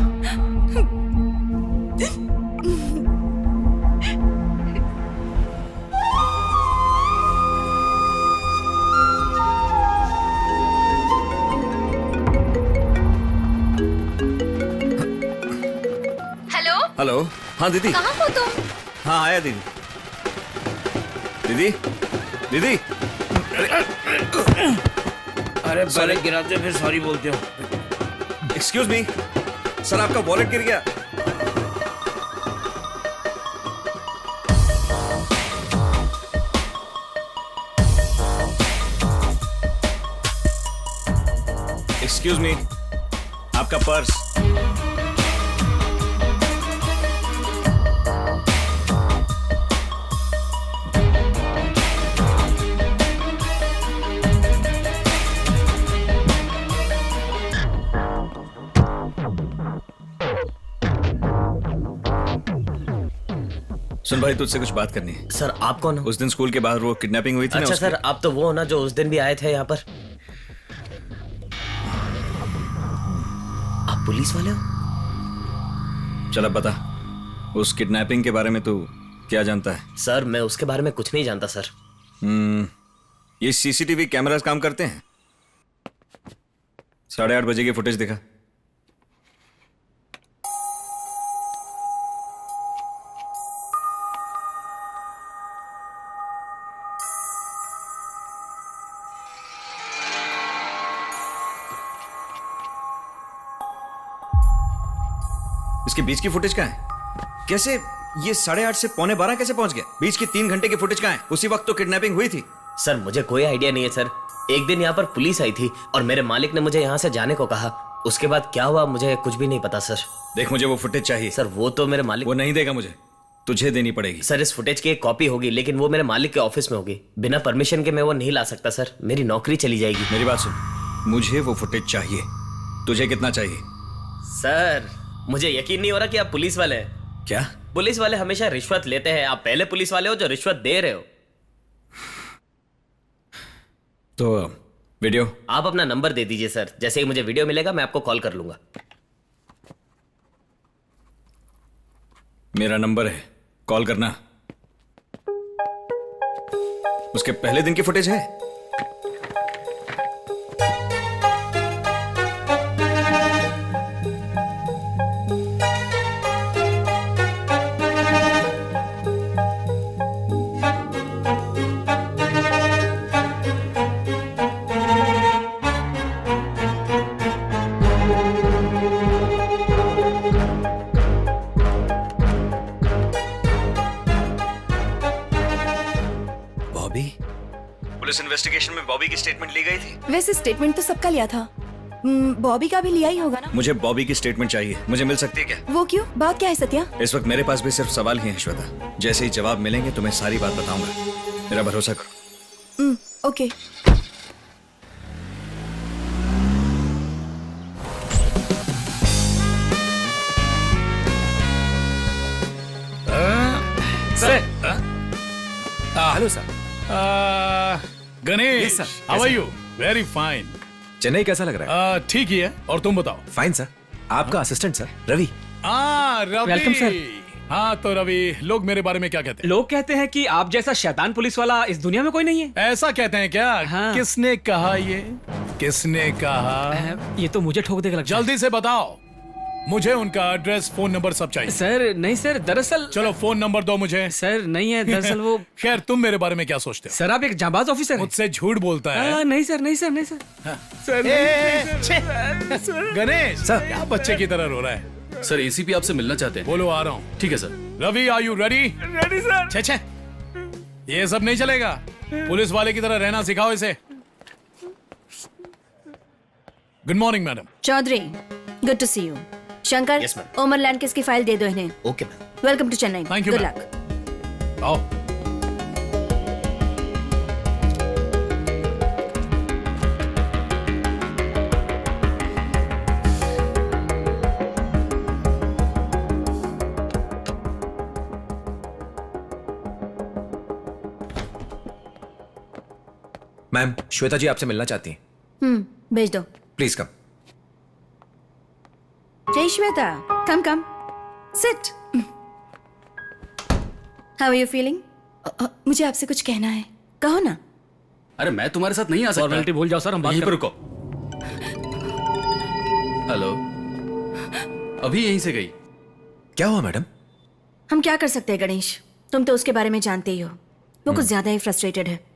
हेलो। हाँ दीदी। कहाँ हो तुम? हाँ आया दीदी। दीदी, दीदी। अरे पहले गिराते फिर सॉरी बोलते हो। एक्सक्यूज मी सर, आपका वॉलेट गिर गया। एक्सक्यूज मी, आपका पर्स। सुन भाई, तुझसे कुछ बात करनी है। सर आप कौन हो? उस दिन स्कूल के बाहर वो किडनैपिंग हुई थी ना अच्छा उसकी। सर, आप तो वो हो ना जो उस दिन भी आए थे यहाँ पर। आप पुलिस वाले हो? चल अब बता, उस किडनैपिंग के बारे में तू क्या जानता है? सर मैं उसके बारे में कुछ नहीं जानता सर। ये सीसीटीवी कैमरास काम करते हैं? 8:30 बजे की फुटेज दिखा। इसके बीच की फुटेज कहाँ है? कैसे ये 8:30 से 11:15 कैसे पहुंच गया? बीच की 3 घंटे की फुटेज कहाँ है? उसी वक्त तो किडनैपिंग हुई थी। सर मुझे कोई आइडिया नहीं है सर। एक दिन यहाँ पर पुलिस आई थी और मेरे मालिक ने मुझे यहाँ से जाने को कहा। उसके बाद क्या हुआ मुझे कुछ भी नहीं पता सर। देख, मुझे वो फुटेज चाहिए। सर वो तो मेरे मालिक वो नहीं देगा मुझे, तुझे देनी पड़ेगी। सर इस फुटेज की एक कॉपी होगी, लेकिन वो मेरे मालिक के ऑफिस में होगी। बिना परमिशन के मैं वो नहीं ला सकता सर, मेरी नौकरी चली जाएगी। मेरी बात सुन, मुझे वो फुटेज चाहिए। तुझे कितना चाहिए? सर मुझे यकीन नहीं हो रहा कि आप पुलिस वाले हैं। क्या? पुलिस वाले हमेशा रिश्वत लेते हैं, आप पहले पुलिस वाले हो जो रिश्वत दे रहे हो। तो वीडियो? आप अपना नंबर दे दीजिए सर, जैसे ही मुझे वीडियो मिलेगा मैं आपको कॉल कर लूंगा। मेरा नंबर है, कॉल करना। उसके पहले दिन की फुटेज है? पुलिस इन्वेस्टिगेशन में बॉबी की स्टेटमेंट ली गई थी। वैसे स्टेटमेंट तो सबका लिया था, बॉबी का भी लिया ही होगा ना। मुझे बॉबी की स्टेटमेंट चाहिए, मुझे मिल सकती है क्या? वो क्यों? बात क्या है सत्या? इस वक्त मेरे पास भी सिर्फ सवाल ही हैं श्वेता। जैसे ही जवाब मिलेंगे तो मैं सारी बात बताऊंगा, मेरा भरोसा करो। Okay. Hello sir. Ganesh, how are you? Very fine. Chennai कैसा लग रहा है? ठीक ही है, और तुम बताओ? Fine sir. आपका assistant sir, Ravi. Ravi. Welcome sir. हाँ तो रवि, लोग मेरे बारे में क्या कहते हैं? लोग कहते हैं कि आप जैसा शैतान पुलिस वाला इस दुनिया में कोई नहीं है। ऐसा कहते हैं क्या? हाँ। किसने कहा ये? किसने कहा? ये तो मुझे ठोक देगा लगता है। जल्दी से बताओ, मुझे उनका एड्रेस, फोन नंबर सब चाहिए। सर नहीं सर, दरअसल चलो फोन नंबर दो मुझे। सर नहीं है दरअसल वो। खैर, तुम मेरे बारे में क्या सोचते हो? सर आप एक जाबाज ऑफिसर हैं। मुझसे झूठ बोलता है? नहीं सर, नहीं सर, नहीं सर। सर गणेश सर, क्या बच्चे की तरह रो रहा है? सर एसीपी आपसे मिलना चाहते हैं। बोलो, आ रहा हूँ। ठीक है sir. Ravi, are you ready? Ready sir. छे ये सब नहीं चलेगा, पुलिस वाले की तरह रहना सिखाओ इसे। Good morning madam. Chaudhary, good to see you. Shankar, Yes, ma'am. ओमर लैंडकिस की फाइल दे दो इन्हें। Okay ma'am. Welcome to Chennai. Thank you, good ma'am. Luck. आओ। मैम, श्वेता जी आपसे मिलना चाहती हैं। भेज दो। Please come. Hey Shweta, come. Sit. How are you feeling? मुझे आपसे कुछ कहना है। कहो ना। अरे मैं तुम्हारे साथ नहीं आ सकता। फॉर्मेलिटी भूल जाओ सर, हम बात यहीं कर। पर रुको। हेलो, अभी यहीं से गई। क्या हुआ मैडम? हम क्या कर सकते हैं गणेश? तुम तो उसके बारे में जानते ही हो। वो कुछ ज्यादा ही फ्रस्ट्रेटेड है।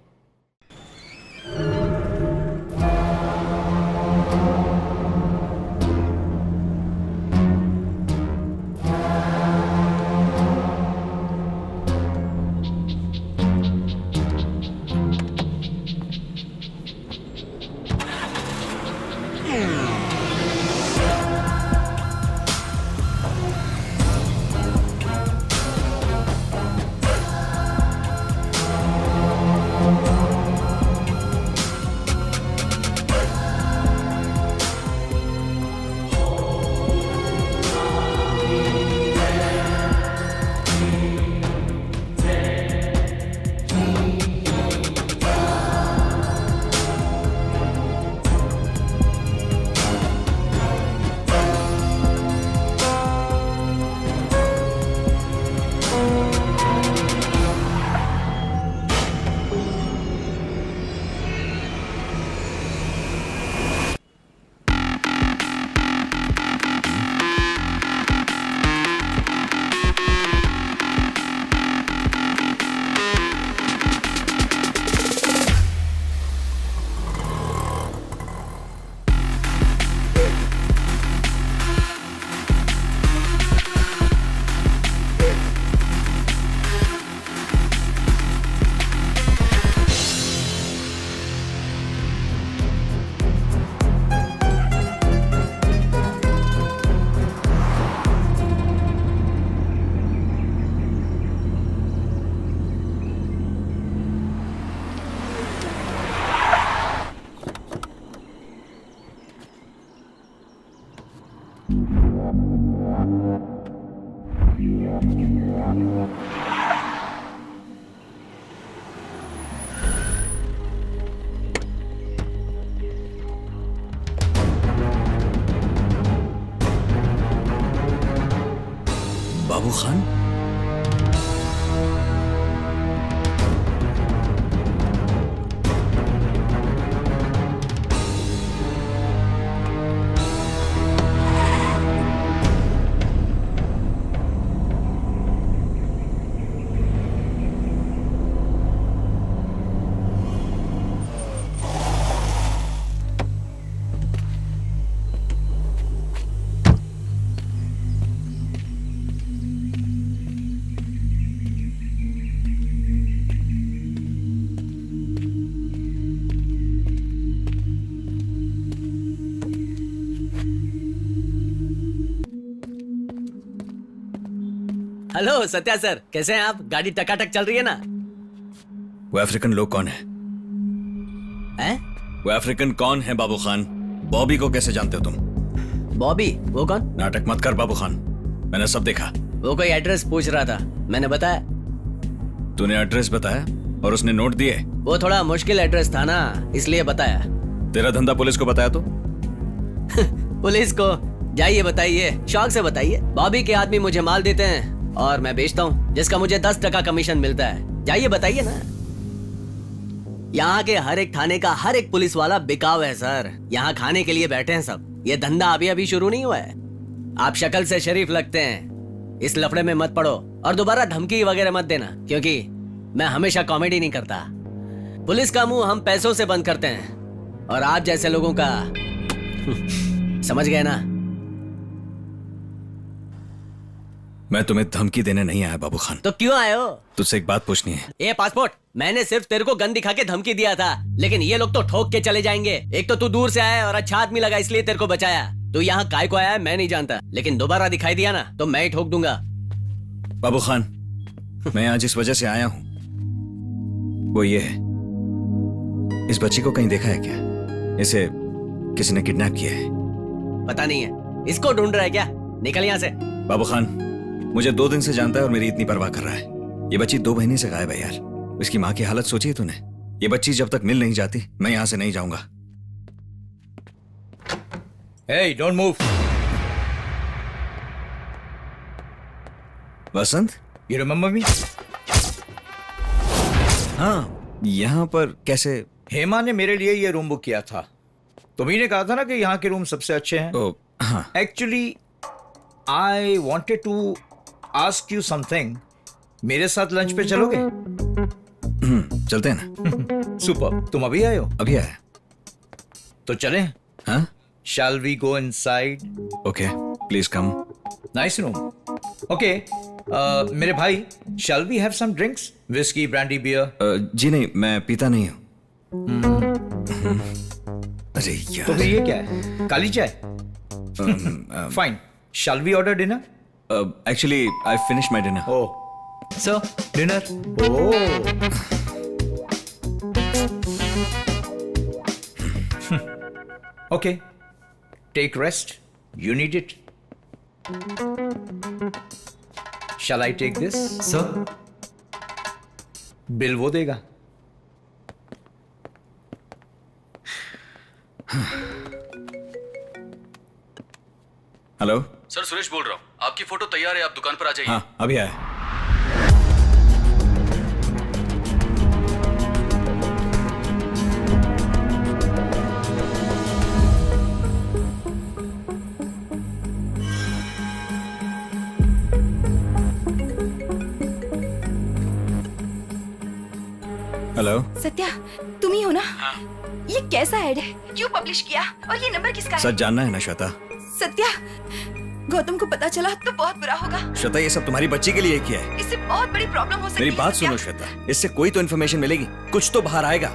बाबू खान? हेलो सत्या सर, कैसे हैं आप? गाड़ी टकाटक चल रही है ना? वो अफ्रीकन लोग कौन है? हैं? वो अफ्रीकन कौन है बाबू खान? बॉबी को कैसे जानते हो तुम? बॉबी? वो कौन? नाटक मत कर बाबू खान, मैंने सब देखा। वो कोई एड्रेस पूछ रहा था, मैंने बताया। तूने एड्रेस बताया और उसने नोट दिए? वो थोड़ा मुश्किल एड्रेस था ना, इसलिए बताया। तेरा धंधा पुलिस को बताया तो? पुलिस को जाइए बताइए, शौक से बताइए। बॉबी के आदमी मुझे माल देते हैं और मैं बेचता हूँ, जिसका मुझे 10% कमीशन मिलता है। जाइए बताइए ना। यहाँ के हर एक थाने का हर एक पुलिस वाला बिकाव है सर। यहाँ खाने के लिए बैठे हैं सब। ये धंधा अभी अभी शुरू नहीं हुआ है। आप शक्ल से शरीफ लगते हैं, इस लफड़े में मत पड़ो और दोबारा धमकी वगैरह मत देना, क्योंकि मैं हमेशा कॉमेडी नहीं करता। पुलिस का मुंह हम पैसों से बंद करते हैं और आप जैसे लोगों का समझ गए ना? मैं तुम्हें धमकी देने नहीं आया बाबू खान। तो क्यों आए हो? तुझसे एक बात पूछनी है। ये पासपोर्ट, मैंने सिर्फ तेरे को गन दिखा के धमकी दिया था, लेकिन ये लोग तो ठोक के चले जाएंगे। एक तो तू दूर से आया और अच्छा आदमी लगा, इसलिए तेरे को बचाया। तू यहाँ काय को आया है मैं नहीं जानता, लेकिन दोबारा दिखाई दिया ना तो मैं ही ठोक दूंगा। बाबू खान, मैं आज इस वजह से आया हूँ, वो ये है, इस बच्ची को कहीं देखा है क्या? इसे किसी ने किडनैप किया है? पता नहीं है, इसको ढूंढ रहा है क्या? निकल यहाँ से। बाबू खान मुझे 2 दिन से जानता है और मेरी इतनी परवाह कर रहा है। ये बच्ची 2 महीने से गायब है यार। इसकी माँ की हालत सोची है तूने? ये बच्ची जब तक मिल नहीं जाती मैं यहाँ से नहीं जाऊंगा। Hey, don't move. Vasant, You remember me? हाँ, यहाँ पर कैसे? हेमा ने मेरे लिए ये रूम बुक किया था। तुम्ही ने कहा था ना कि यहाँ के रूम सबसे अच्छे हैं। ओ, हाँ। Actually, I wanted to ask you something. मेरे साथ लंच पे चलोगे? चलते हैं ना। सुपर। तुम अभी आए हो? अभी आया। तो चलें? हाँ? Shall we go inside? Okay, please come. Nice room. Okay. मेरे भाई, shall we have some drinks? Whiskey, brandy, beer? जी नहीं, मैं पीता नहीं हूँ। अरे यार। तो फिर ये क्या है? काली चाय? Fine. Shall we order dinner? Actually, I finished my dinner. Oh. So, dinner? Oh. Okay. Take rest. You need it. Shall I take this? Sir? Bill वो देगा। हेलो। सर सुरेश बोल रहा हूँ, आपकी फोटो तैयार है, आप दुकान पर आ जाइए। हाँ, अभी आया। हेलो। सत्या, तुम ही हो ना? हाँ। ये कैसा ऐड है? क्यों पब्लिश किया? और ये नंबर किसका है? सच जानना है ना श्वेता? सत्या, गौतम को पता चला तो बहुत बुरा होगा। श्वेता, ये सब तुम्हारी बच्ची के लिए किया है। इससे बहुत बड़ी प्रॉब्लम हो सकती है। मेरी बात सुनो श्वेता, इससे कोई तो इन्फॉर्मेशन मिलेगी, कुछ तो बाहर आएगा।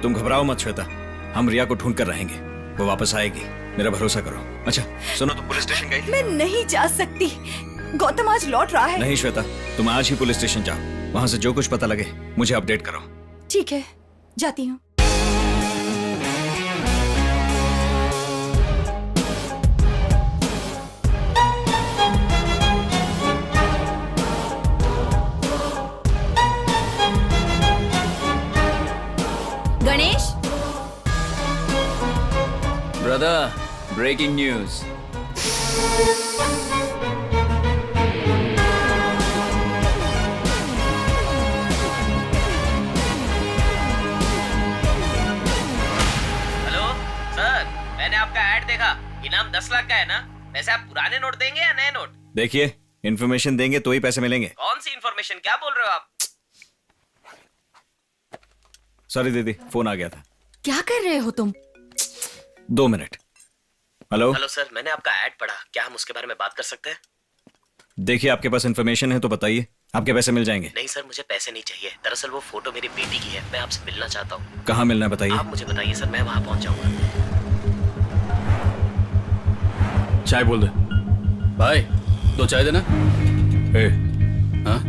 तुम घबराओ मत श्वेता, हम रिया को ढूंढ कर रहेंगे, वो वापस आएगी, मेरा भरोसा करो। अच्छा सुनो, तुम पुलिस स्टेशन गई? मैं नहीं जा सकती, गौतम आज लौट रहा है। नहीं श्वेता, तुम आज ही पुलिस स्टेशन जाओ, वहां से जो कुछ पता लगे मुझे अपडेट करो। ठीक है, जाती हूँ। Breaking news. हेलो सर, मैंने आपका ऐड देखा। इनाम 10 लाख का है ना? वैसे आप पुराने नोट देंगे या नए नोट? देखिए, इन्फॉर्मेशन देंगे तो ही पैसे मिलेंगे। कौन सी इन्फॉर्मेशन, क्या बोल रहे हो आप? सॉरी दीदी, फोन आ गया था। क्या कर रहे हो तुम? 2 मिनट। हेलो हेलो सर, मैंने आपका ऐड पढ़ा, क्या हम उसके बारे में बात कर सकते हैं? देखिए, आपके पास इन्फॉर्मेशन है तो बताइए, आपके पैसे मिल जाएंगे। नहीं सर, मुझे पैसे नहीं चाहिए। दरअसल वो फोटो मेरी बेटी की है, मैं आपसे मिलना चाहता हूँ। कहाँ मिलना है बताइए। आप मुझे बताइए सर, मैं वहाँ पहुँच जाऊंगा। चाय बोल दे भाई, 2 चाय देना। ए, हाँ,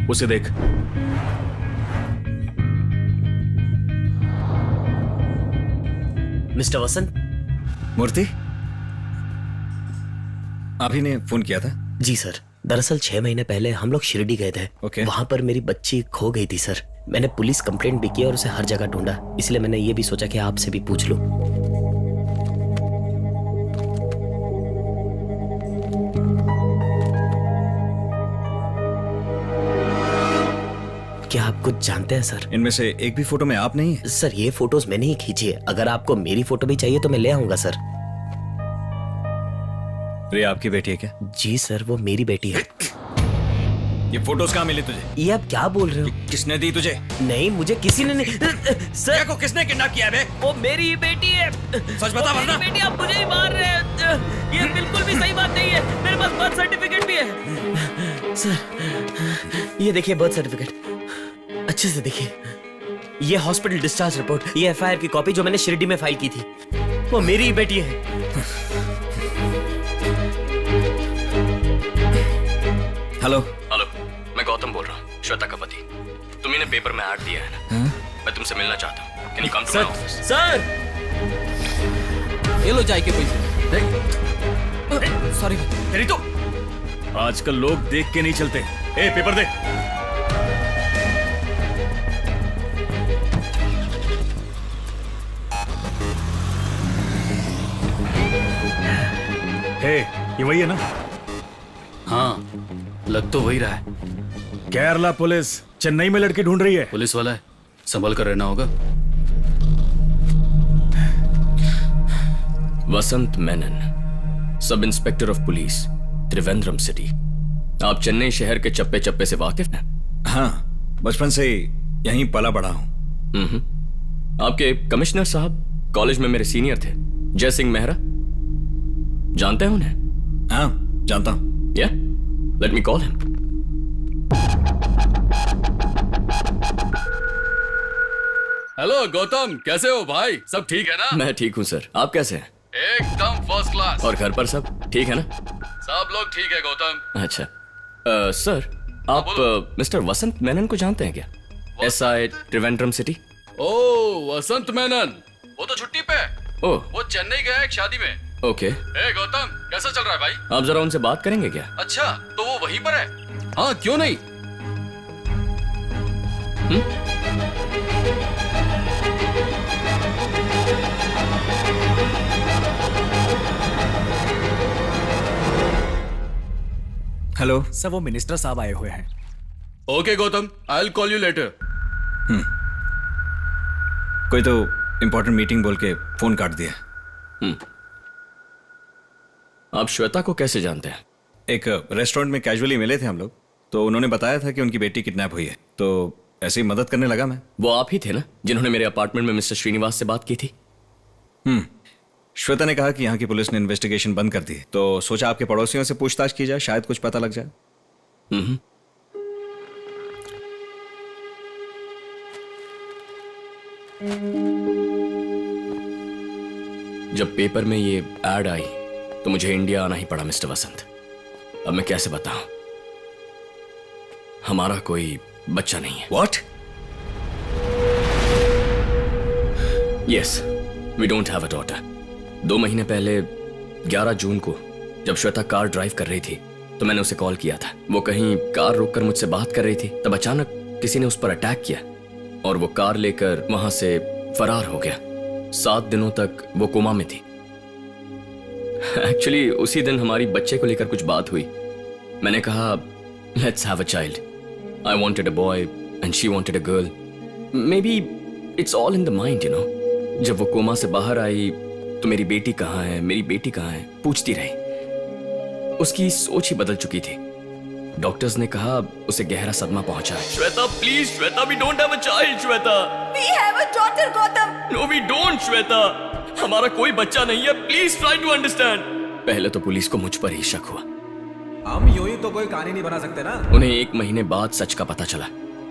उसे देख। मिस्टर वसंत। मूर्ति, आप ही ने फोन किया था? जी सर, दरअसल 6 महीने पहले हम लोग शिरडी गए थे। ओके। वहाँ पर मेरी बच्ची खो गई थी सर। मैंने पुलिस कंप्लेंट भी की और उसे हर जगह ढूंढा, इसलिए मैंने ये भी सोचा कि आपसे भी पूछ लूं। क्या आप कुछ जानते हैं सर? इनमें से एक भी फोटो में आप नहीं है? सर, ये फोटोज मैंने ही खींची है। अगर आपको मेरी फोटो भी चाहिए तो मैं ले आऊंगा सर। रिया आपकी बेटी है क्या? जी सर, वो मेरी बेटी है। ये फोटोज कहाँ मिली तुझे? ये आप क्या बोल रहे हो? किसने दी तुझे? नहीं, मुझे किसी ने नहीं। सर को किसने किडनैप किया है? वो मेरी ही बेटी है। सच बता वरना। बेटी, आप मुझे ही मार रहे हैं। ये बिल्कुल भी सही बात नहीं है। मेरे पास बर्थ सर्टिफिकेट भी है। सर, ये देखिए बर्थ सर्टिफिकेट, अच्छे से देखिए। ये हॉस्पिटल डिस्चार्ज रिपोर्ट, ये एफआईआर की कॉपी जो मैंने शिरडी में फाइल की थी, वो मेरी ही बेटी है। हेलो हेलो, मैं गौतम बोल रहा हूँ, श्वेता का पति। तुम्ही ने पेपर में ऐड दिया है ना? मैं तुमसे मिलना चाहता हूँ। Can you come to my office? Sir, ये लो चाय के पैसे। सॉरी। तेरी तो आजकल लोग देख के नहीं चलते। ए, पेपर दे। हे, ये वही है ना? हाँ, लग तो वही रहा है। केरला पुलिस चेन्नई में लड़की ढूंढ रही है। पुलिस वाला है, संभल कर रहना होगा। Vasant Menon, sub inspector of police, Trivandrum city. आप चेन्नई शहर के चप्पे चप्पे से वाकिफ हैं? हाँ, बचपन से यहीं पला बड़ा हूं। आपके कमिश्नर साहब कॉलेज में मेरे सीनियर थे, जय सिंह मेहरा, जानते हैं उन्हें? हाँ, जानता हूं। या, late me call him. Hello Gautam, कैसे हो भाई? सब ठीक है ना? मैं ठीक हूं सर, आप कैसे हैं? एकदम फर्स्ट क्लास। और घर पर सब ठीक है ना? सब लोग ठीक है गौतम। अच्छा, सर, आप मिस्टर वसंत मेनन को जानते हैं क्या? SI Trivandrum city. Oh, Vasant Menon, वो तो छुट्टी पे है। ओह, वो चेन्नई गया है एक शादी में। ओके। ए गौतम, कैसा चल रहा है भाई? आप जरा उनसे बात करेंगे क्या? अच्छा, तो वो वहीं पर है? हाँ, क्यों नहीं। हेलो सर, वो मिनिस्टर साहब आए हुए हैं। Okay Gautam, I will call you later. कोई तो इंपॉर्टेंट मीटिंग बोल के फोन काट दिया। आप श्वेता को कैसे जानते हैं? एक रेस्टोरेंट में कैजुअली मिले थे हम लोग, तो उन्होंने बताया था कि उनकी बेटी किडनैप हुई है, तो ऐसे ही मदद करने लगा मैं। वो आप ही थे ना जिन्होंने मेरे अपार्टमेंट में मिस्टर श्रीनिवास से बात की थी? श्वेता ने कहा कि यहाँ की पुलिस ने इन्वेस्टिगेशन बंद कर दी है, तो सोचा आपके पड़ोसियों से पूछताछ की जाए, शायद कुछ पता लग जाए। जब पेपर में ये एड आई तो मुझे इंडिया आना ही पड़ा मिस्टर वसंत। अब मैं कैसे बताऊं, हमारा कोई बच्चा नहीं है। What? Yes, we don't have a daughter. 2 महीने पहले 11 जून को जब श्वेता कार ड्राइव कर रही थी तो मैंने उसे कॉल किया था। वो कहीं कार रोककर मुझसे बात कर रही थी, तब अचानक किसी ने उस पर अटैक किया और वो कार लेकर वहां से फरार हो गया। 7 दिनों तक वो कोमा में थी। एक्चुअली उसी दिन हमारी बच्चे को लेकर कुछ बात हुई। मैंने कहा let's have a child. I wanted a boy and she wanted a girl. May be it's all in the mind, you know. जब वो कोमा से बाहर आई तो मेरी बेटी कहाँ है, मेरी बेटी कहाँ है पूछती रही। उसकी सोच ही बदल चुकी थी। डॉक्टर्स ने कहा उसे गहरा सदमा पहुंचा है। Shweta please, Shweta we don't have a child. Shweta we have a daughter Gautam. No we don't Shweta, हमारा कोई बच्चा नहीं है। Please try to understand. पहले तो पुलिस को मुझ पर ही शक हुआ। हम यूं ही तो कोई कहानी नहीं बना सकते ना। उन्हें 1 महीने बाद सच का पता चला।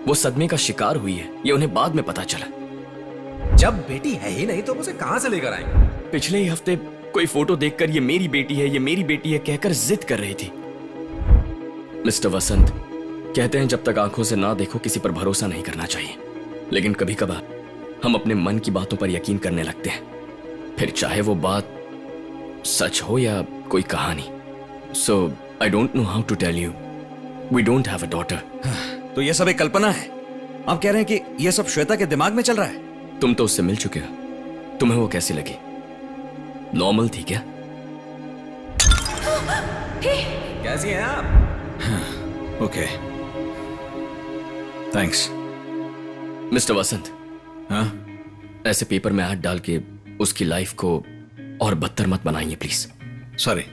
वो सदमे का शिकार हुई है, ये उन्हें बाद में पता चला। जब बेटी है ही नहीं तो उसे कहां से लेकर आएंगे? पिछले ही हफ्ते कोई फोटो देखकर ये मेरी बेटी है, ये मेरी बेटी है कहकर जिद कर रही थी। मिस्टर वसंत, कहते हैं जब तक आंखों से ना देखो किसी पर भरोसा नहीं करना चाहिए, लेकिन कभी कभार हम अपने मन की बातों पर यकीन करने लगते हैं, फिर चाहे वो बात सच हो या कोई कहानी। So I don't know how to tell you, we don't have a daughter. तो ये सब एक कल्पना है? आप कह रहे हैं कि ये सब श्वेता के दिमाग में चल रहा है? तुम तो उससे मिल चुके हो, तुम्हें वो कैसी लगी? नॉर्मल थी क्या? कैसी हैं आप? Okay, thanks. मिस्टर वसंत, हाँ? ऐसे पेपर में ऐड डाल के उसकी लाइफ को और बदतर मत बनाइए प्लीज। सॉरी।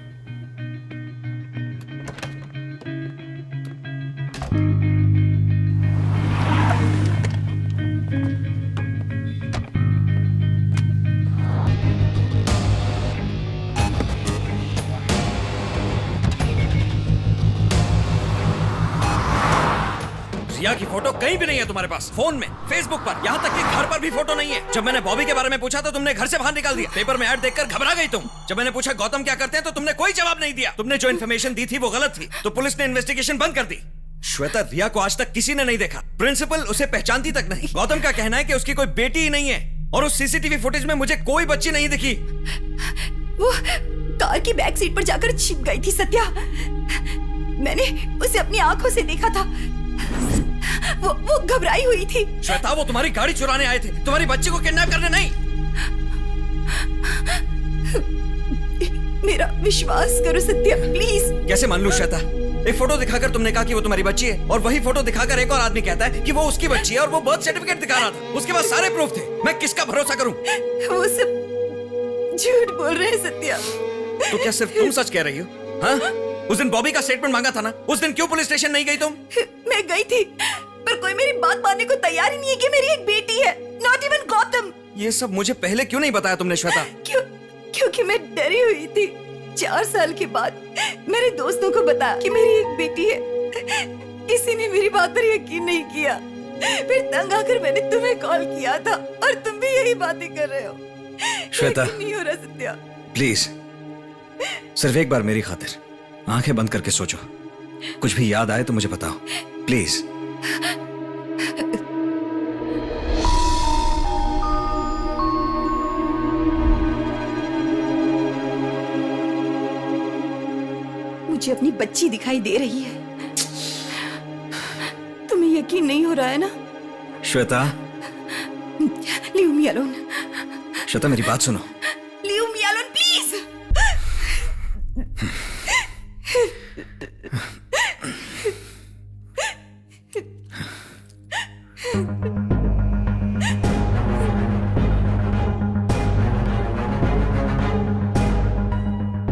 रिया की फोटो कहीं भी नहीं है तुम्हारे पास। फोन में, फेसबुक पर, यहाँ तक कि घर पर भी फोटो नहीं है। जब मैंने बॉबी के बारे में पूछा तो तुमने घर से बाहर निकाल दिया। पेपर में ऐड देखकर घबरा गई तुम। जब मैंने पूछा गौतम क्या करते हैं तो तुमने कोई जवाब नहीं दिया। तुमने जो इन्फॉर्मेशन दी थी वो गलत थी, तो पुलिस ने इन्वेस्टिगेशन बंद कर दी। श्वेता, रिया को आज तक किसी ने नहीं देखा। प्रिंसिपल उसे पहचानती तक नहीं। गौतम का कहना है कि उसकी कोई बेटी ही नहीं है और उस सीसीटीवी फुटेज में मुझे कोई बच्ची नहीं दिखी। वो कार की बैक सीट पर जाकर छिप गई थी सत्या। मैंने उसे अपनी आंखों से देखा था। वो घबराई हुई थी। श्वेता, वो तुम्हारी गाड़ी चुराने आए थे, तुम्हारी बच्ची को किडनैप करने नहीं। मेरा विश्वास करो सत्या, प्लीज। कैसे मान लूं श्वेता? एक फोटो दिखाकर तुमने कहा कि वो तुम्हारी बच्ची है और वही फोटो दिखाकर एक और आदमी कहता है कि वो उसकी बच्ची है और वो बर्थ सर्टिफिकेट दिखा रहा था। उसके पास सारे प्रूफ थे। मैं किसका भरोसा करूं? वो सब झूठ बोल रहे हैं सत्या। तो क्या सिर्फ तुम सच कह रही हो? हाँ? उस दिन बॉबी का स्टेटमेंट मांगा था ना, उस दिन क्यों पुलिस स्टेशन नहीं गई तुम? मैं गई थी, पर कोई मेरी बात मानने को तैयार ही नहीं है कि मेरी एक बेटी है। Not even Gautam. ये सब मुझे पहले क्यों नहीं बताया तुमने श्वेता? क्योंकि मैं डरी हुई थी। 4 साल के बाद मेरे दोस्तों को बताया कि मेरी एक बेटी है। किसी ने मेरी बात पर यकीन नहीं किया। फिर तंग आकर मैंने तुम्हें कॉल किया था और तुम भी यही बातें कर रहे हो। श्वेता, नहीं हो रहा सत्या। प्लीज सिर्फ एक बार मेरी खातिर आंखें बंद करके सोचो। कुछ भी याद आए तो मुझे बताओ प्लीज। मुझे अपनी बच्ची दिखाई दे रही है। तुम्हें यकीन नहीं हो रहा है ना? Shweta, leave me alone. Shweta मेरी बात सुनो। Leave me alone please.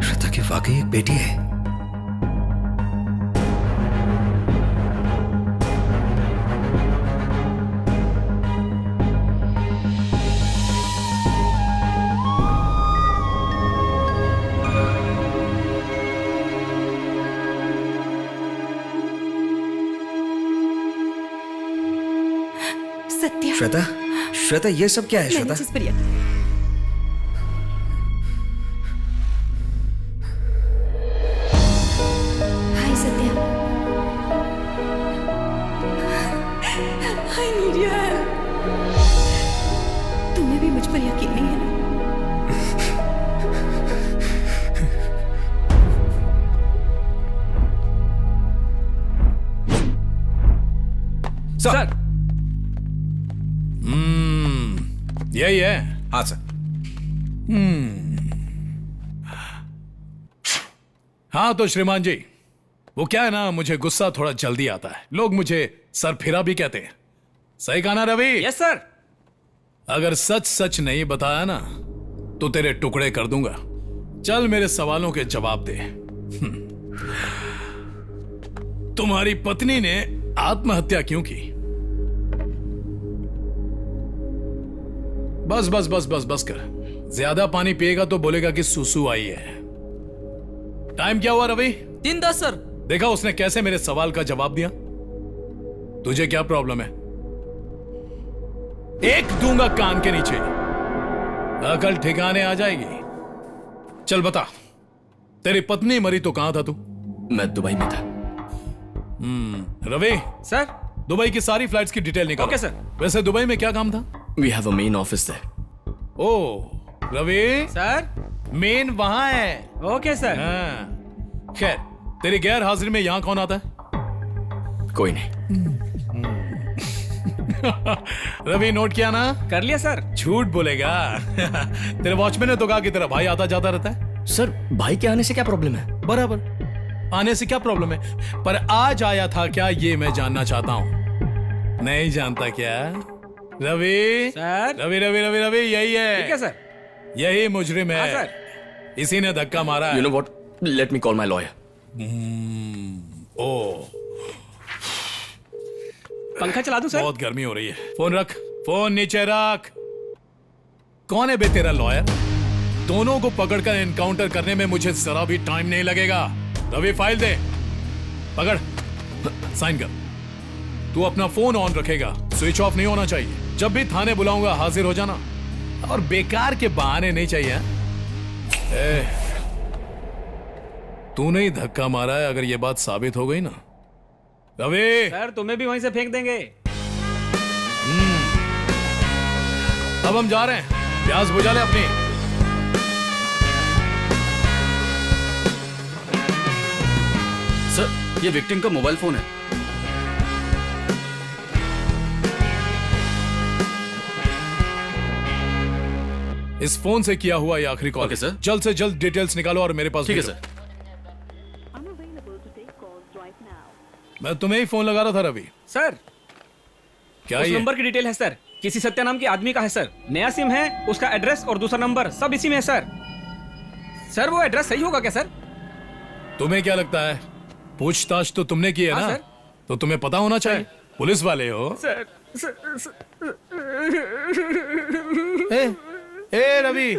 Shweta की वाकई एक बेटी है। सत्या, श्वेता, श्वेता ये सब क्या है श्वेता? मैंने जिस पर यकीन। हाय Satya. I need your help। तुम्हें भी मुझ पर यकीन नहीं है ना? सर, यही है। हाँ सर। हाँ तो श्रीमान जी, वो क्या है ना, मुझे गुस्सा थोड़ा जल्दी आता है। लोग मुझे सरफिरा भी कहते हैं। सही कहा ना रवि? Yes sir. अगर सच सच नहीं बताया ना तो तेरे टुकड़े कर दूंगा। चल मेरे सवालों के जवाब दे। तुम्हारी पत्नी ने आत्महत्या क्यों की? बस बस बस बस बस कर। ज्यादा पानी पिएगा तो बोलेगा कि सुसु आई है। टाइम क्या हुआ रवि? 3:10 सर। देखा उसने कैसे मेरे सवाल का जवाब दिया। तुझे क्या प्रॉब्लम है? एक दूंगा कान के नीचे, अकल ठिकाने आ जाएगी। चल बता, तेरी पत्नी मरी तो कहां था तू? मैं दुबई में था। रवि सर, दुबई की सारी फ्लाइट्स की डिटेल निकाल। Okay sir. वैसे दुबई में क्या काम था? We have a main office there. ओ रवि सर, मेन वहां है। Okay sir. हाँ। खैर, तेरी गैर हाजिरी में यहां कौन आता है? कोई नहीं। रवि नोट किया ना? कर लिया सर। झूठ बोलेगा। तेरे वॉचमैन ने तो कहा कि तेरा भाई आता जाता रहता है। सर, भाई के आने से क्या प्रॉब्लम है? बराबर, आने से क्या प्रॉब्लम है, पर आज आया था क्या ये मैं जानना चाहता हूं। नहीं जानता क्या रवि? सर। रवि रवि रवि रवि यही है। ठीक है सर। यही मुजरिम है। हाँ सर। इसी ने धक्का मारा है। You know what, let me call my lawyer. ओ पंखा चला दूं सर? बहुत गर्मी हो रही है। फोन रख, फोन नीचे रख। कौन है बे तेरा लॉयर? दोनों को पकड़कर एनकाउंटर करने में मुझे जरा भी टाइम नहीं लगेगा। रवि फाइल दे, पकड़, साइन कर। तू अपना फोन ऑन रखेगा, स्विच ऑफ नहीं होना चाहिए। जब भी थाने बुलाऊंगा हाजिर हो जाना, और बेकार के बहाने नहीं चाहिए। तूने ही धक्का मारा है, अगर ये बात साबित हो गई ना रवि। सर, तुम्हें भी वहीं से फेंक देंगे। अब हम जा रहे हैं, प्यास बुझा ले अपनी। सर, ये विक्टिम का मोबाइल फोन है। इस फोन से किया हुआ ये आखिरी कॉल। Okay sir. जल्द से जल्द डिटेल्स निकालो और मेरे पास ठीक है भेजो। सर। मैं तुम्हें ही फोन लगा रहा था रवि। सर, क्या उस ये? नंबर की डिटेल है सर, किसी सत्या नाम के आदमी का है सर। नया सिम है, उसका एड्रेस और दूसरा नंबर सब इसी में है सर। सर, वो एड्रेस सही होगा क्या सर? तुम्हें क्या लगता है, पूछताछ तो तुमने की है हाँ, ना सर। तो तुम्हें पता होना चाहिए। पुलिस वाले हो। सर, ए रवि,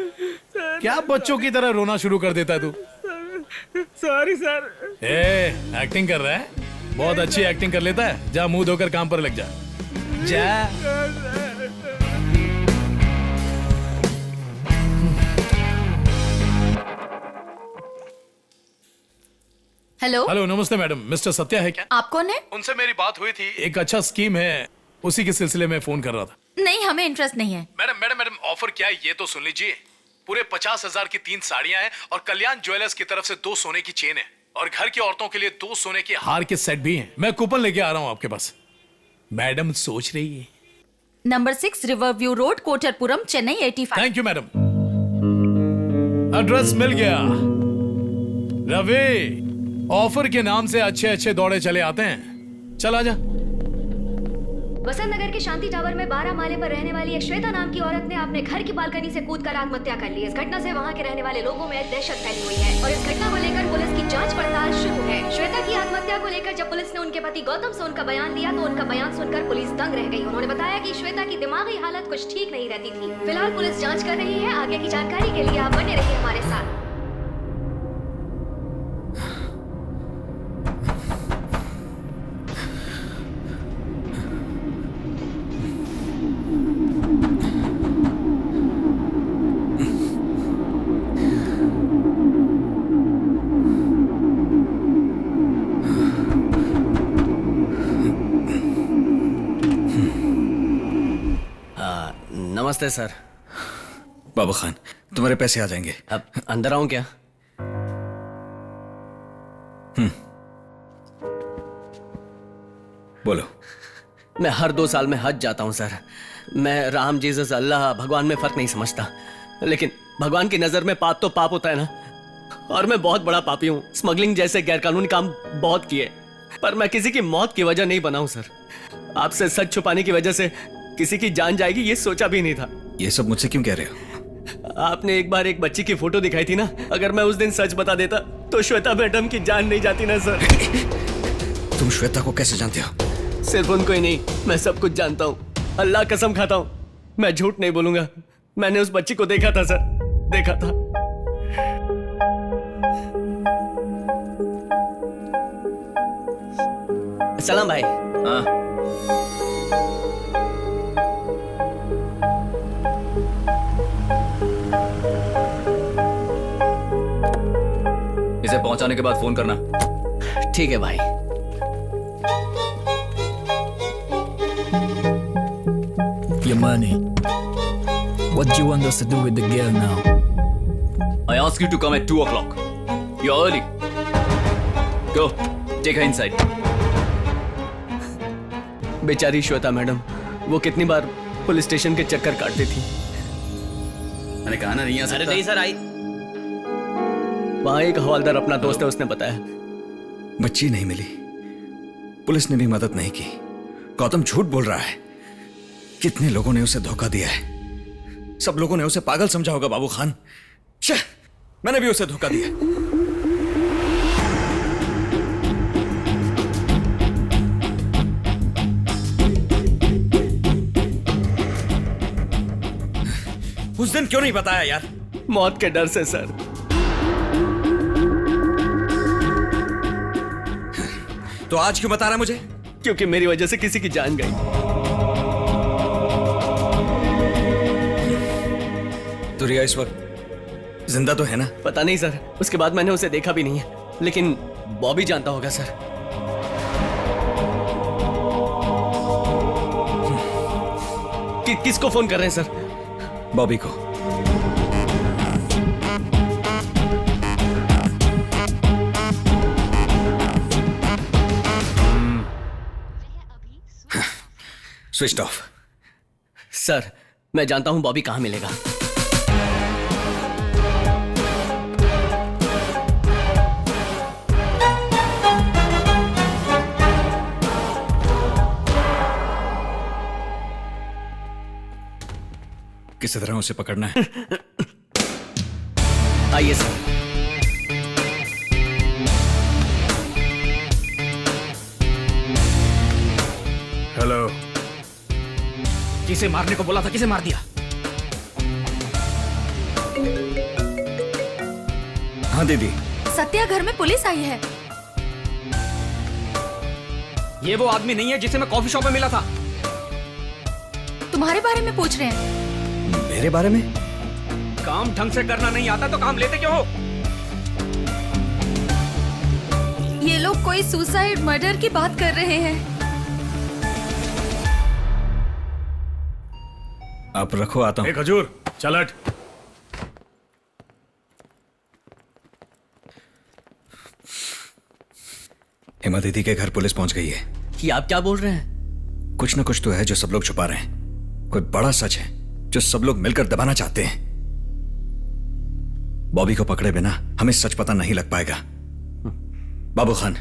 क्या बच्चों की तरह रोना शुरू कर देता है तू? Sorry sir. एक्टिंग कर रहा है? बहुत अच्छी एक्टिंग कर लेता है। जा मुंह धोकर काम पर लग जा। जा। हेलो। हेलो, नमस्ते मैडम। मिस्टर सत्या है क्या? आप कौन है? उनसे मेरी बात हुई थी, एक अच्छा स्कीम है, उसी के सिलसिले में फोन कर रहा था। नहीं, हमें इंटरेस्ट नहीं है। मैडम मैडम मैडम, ऑफर क्या है ये तो सुन लीजिए। पूरे 50,000 की 3 साड़ियां हैं और कल्याण ज्वेलर्स की तरफ से 2 सोने की चेन है और घर की औरतों के लिए 2 सोने के हार के सेट भी हैं। मैं कूपन लेके आ रहा हूं आपके पास। मैडम सोच रही है। Number 6 river view road, Kotturpuram, Chennai 85। Thank you madam. Address मिल गया। रवि, ऑफर के नाम से अच्छे अच्छे दौड़े चले आते हैं। चल आजा। वसंत नगर के शांति टावर में 12 माले पर रहने वाली एक श्वेता नाम की औरत ने अपने घर की बालकनी से कूदकर आत्महत्या कर ली। इस घटना से वहां के रहने वाले लोगों में दहशत फैली हुई है और इस घटना को लेकर पुलिस की जांच पड़ताल शुरू है। श्वेता की आत्महत्या को लेकर जब पुलिस ने उनके पति गौतम से उनका बयान लिया तो उनका बयान सुनकर पुलिस दंग रह गई। उन्होंने बताया कि श्वेता की दिमागी हालत कुछ ठीक नहीं रहती थी। फिलहाल पुलिस जाँच कर रही है। आगे की जानकारी के लिए आप बने रहिए हमारे साथ। नमस्ते सर। बाबा खान, तुम्हारे पैसे आ जाएंगे। अब अंदर आऊं क्या? बोलो। मैं हर 2 साल में हज जाता हूं सर। मैं राम, जीसस, अल्लाह, भगवान में फर्क नहीं समझता, लेकिन भगवान की नजर में पाप तो पाप होता है ना। और मैं बहुत बड़ा पापी हूँ। स्मगलिंग जैसे गैरकानूनी काम बहुत किए, पर मैं किसी की मौत की वजह नहीं बना हूँ सर। आपसे सच छुपाने की वजह से किसी की जान जाएगी ये सोचा भी नहीं था। ये सब मुझसे क्यों कह रहे हो? आपने एक बार एक बच्ची की फोटो दिखाई थी ना, अगर मैं उस दिन सच बता देता तो श्वेता मैडम की जान नहीं जाती ना सर। तुम श्वेता को कैसे जानते हो? सिर्फ उनको ही नहीं, मैं सब कुछ जानता हूँ। अल्लाह कसम खाता हूँ, मैं झूठ नहीं बोलूंगा। मैंने उस बच्ची को देखा था सर, देखा था। सलाम भाई। हाँ, इसे पहुंचाने के बाद फोन करना। ठीक है भाई। Your money. What do you want us to do with the girl now? I ask you to come at 2 o'clock. You're early. Go, take her inside. बेचारी श्वेता मैडम, वो कितनी बार पुलिस स्टेशन के चक्कर काटती थी। मैंने कहा ना नहीं आ सकता। अरे नहीं सर, आई। वहां एक हवलदार अपना दोस्त है, उसने बताया। बच्ची नहीं मिली, पुलिस ने भी मदद नहीं की। गौतम झूठ बोल रहा है। कितने लोगों ने उसे धोखा दिया है। सब लोगों ने उसे पागल समझा होगा बाबू खान। मैंने भी उसे धोखा दिया। उस दिन क्यों नहीं बताया यार? मौत के डर से सर। तो आज क्यों बता रहा है मुझे? क्योंकि मेरी वजह से किसी की जान गई। तो रिया इस वक्त जिंदा तो है ना? पता नहीं सर, उसके बाद मैंने उसे देखा भी नहीं है, लेकिन बॉबी जानता होगा सर। किसको फोन कर रहे हैं सर? बॉबी को। Switch off. सर, मैं जानता हूं बॉबी कहां मिलेगा। किसी तरह उसे पकड़ना है। आइए सर। हेलो। किसे मारने को बोला था, किसे मार दिया? हाँ दीदी। सत्या, घर में पुलिस आई है। ये वो आदमी नहीं है जिसे मैं कॉफी शॉप में मिला था। तुम्हारे बारे में पूछ रहे हैं। मेरे बारे में? काम ढंग से करना नहीं आता तो काम लेते क्यों हो? ये लोग कोई सुसाइड मर्डर की बात कर रहे हैं। आप रखो, आता हूं। खजूर चल हट। हेमा दीदी के घर पुलिस पहुंच गई है। ये आप क्या बोल रहे हैं? कुछ ना कुछ तो है जो सब लोग छुपा रहे हैं। कोई बड़ा सच है जो सब लोग मिलकर दबाना चाहते हैं। बॉबी को पकड़े बिना हमें सच पता नहीं लग पाएगा। बाबू खान,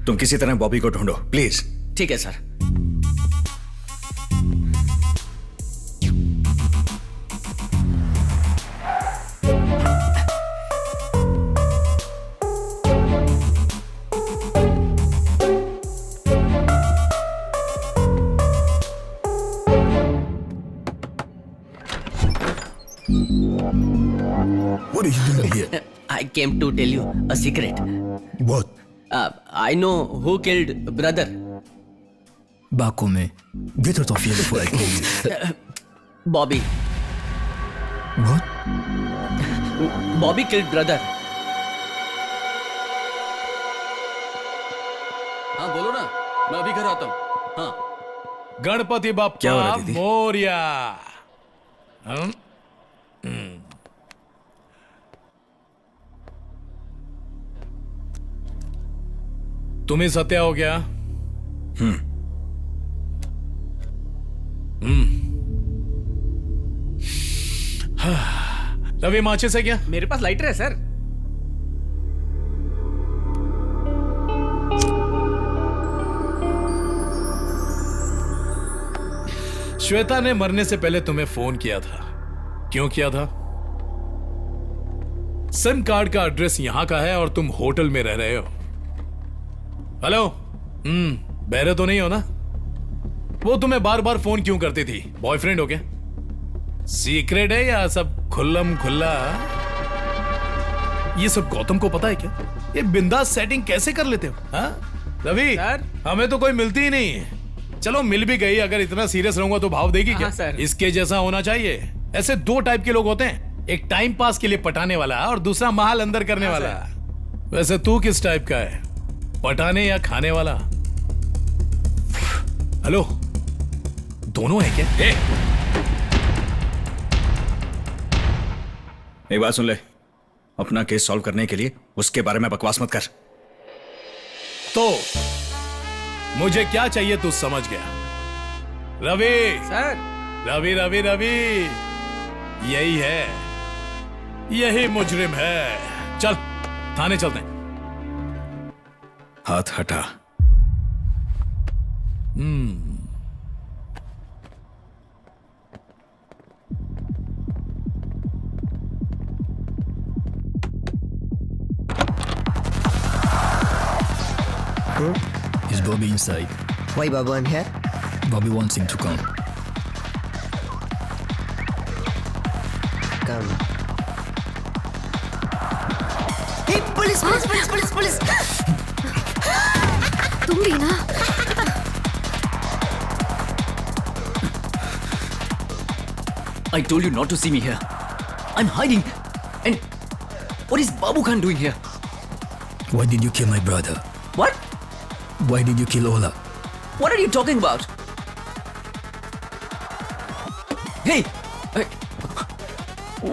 तुम किसी तरह बॉबी को ढूंढो प्लीज। ठीक है sir. What are you doing here? I came to tell you a secret. What? I know who killed brother. Back home, eh? Get out of here before I kill you. Bobby. What? Bobby killed brother. हाँ बोलो ना, मैं अभी घर आता हूँ। हाँ। गणपति क्या हो रहा बाप्पा है दीदी? मोरिया। तुम्हें सत्या हो गया? रवि माचिस है क्या? मेरे पास लाइटर है सर। श्वेता ने मरने से पहले तुम्हें फोन किया था। क्यों किया था? सिम कार्ड का एड्रेस यहां का है और तुम होटल में रह रहे हो। हेलो, बहरे तो नहीं हो ना? वो तुम्हें बार बार फोन क्यों करती थी? बॉयफ्रेंड हो क्या? सीक्रेट है या सब खुल्लम खुल्ला? ये सब गौतम को पता है क्या? ये बिंदास सेटिंग कैसे कर लेते हो? हाँ रवि, हमें तो कोई मिलती ही नहीं है। चलो मिल भी गई, अगर इतना सीरियस रहूंगा तो भाव देगी क्या? सर। इसके जैसा होना चाहिए। ऐसे दो टाइप के लोग होते हैं, एक टाइम पास के लिए पटाने वाला और दूसरा महल अंदर करने वाला। वैसे तू किस टाइप का है, पटाने या खाने वाला? हेलो, दोनों है क्या? एक बात सुन ले, अपना केस सॉल्व करने के लिए उसके बारे में बकवास मत कर। तो मुझे क्या चाहिए तू समझ गया? रवि सर। रवि रवि रवि, यही है, यही मुजरिम है। चल थाने चलते हैं। हाथ हटा। Is Bobby inside? Why Babu, I'm here? Bobby wants him to come. Come. Hey, police, police, police, police, police! तुम भी ना? I told you not to see me here. I'm hiding. And what is Babu Khan doing here? Why did you kill my brother? What? Why did you kill Ola? What are you talking about? Hey!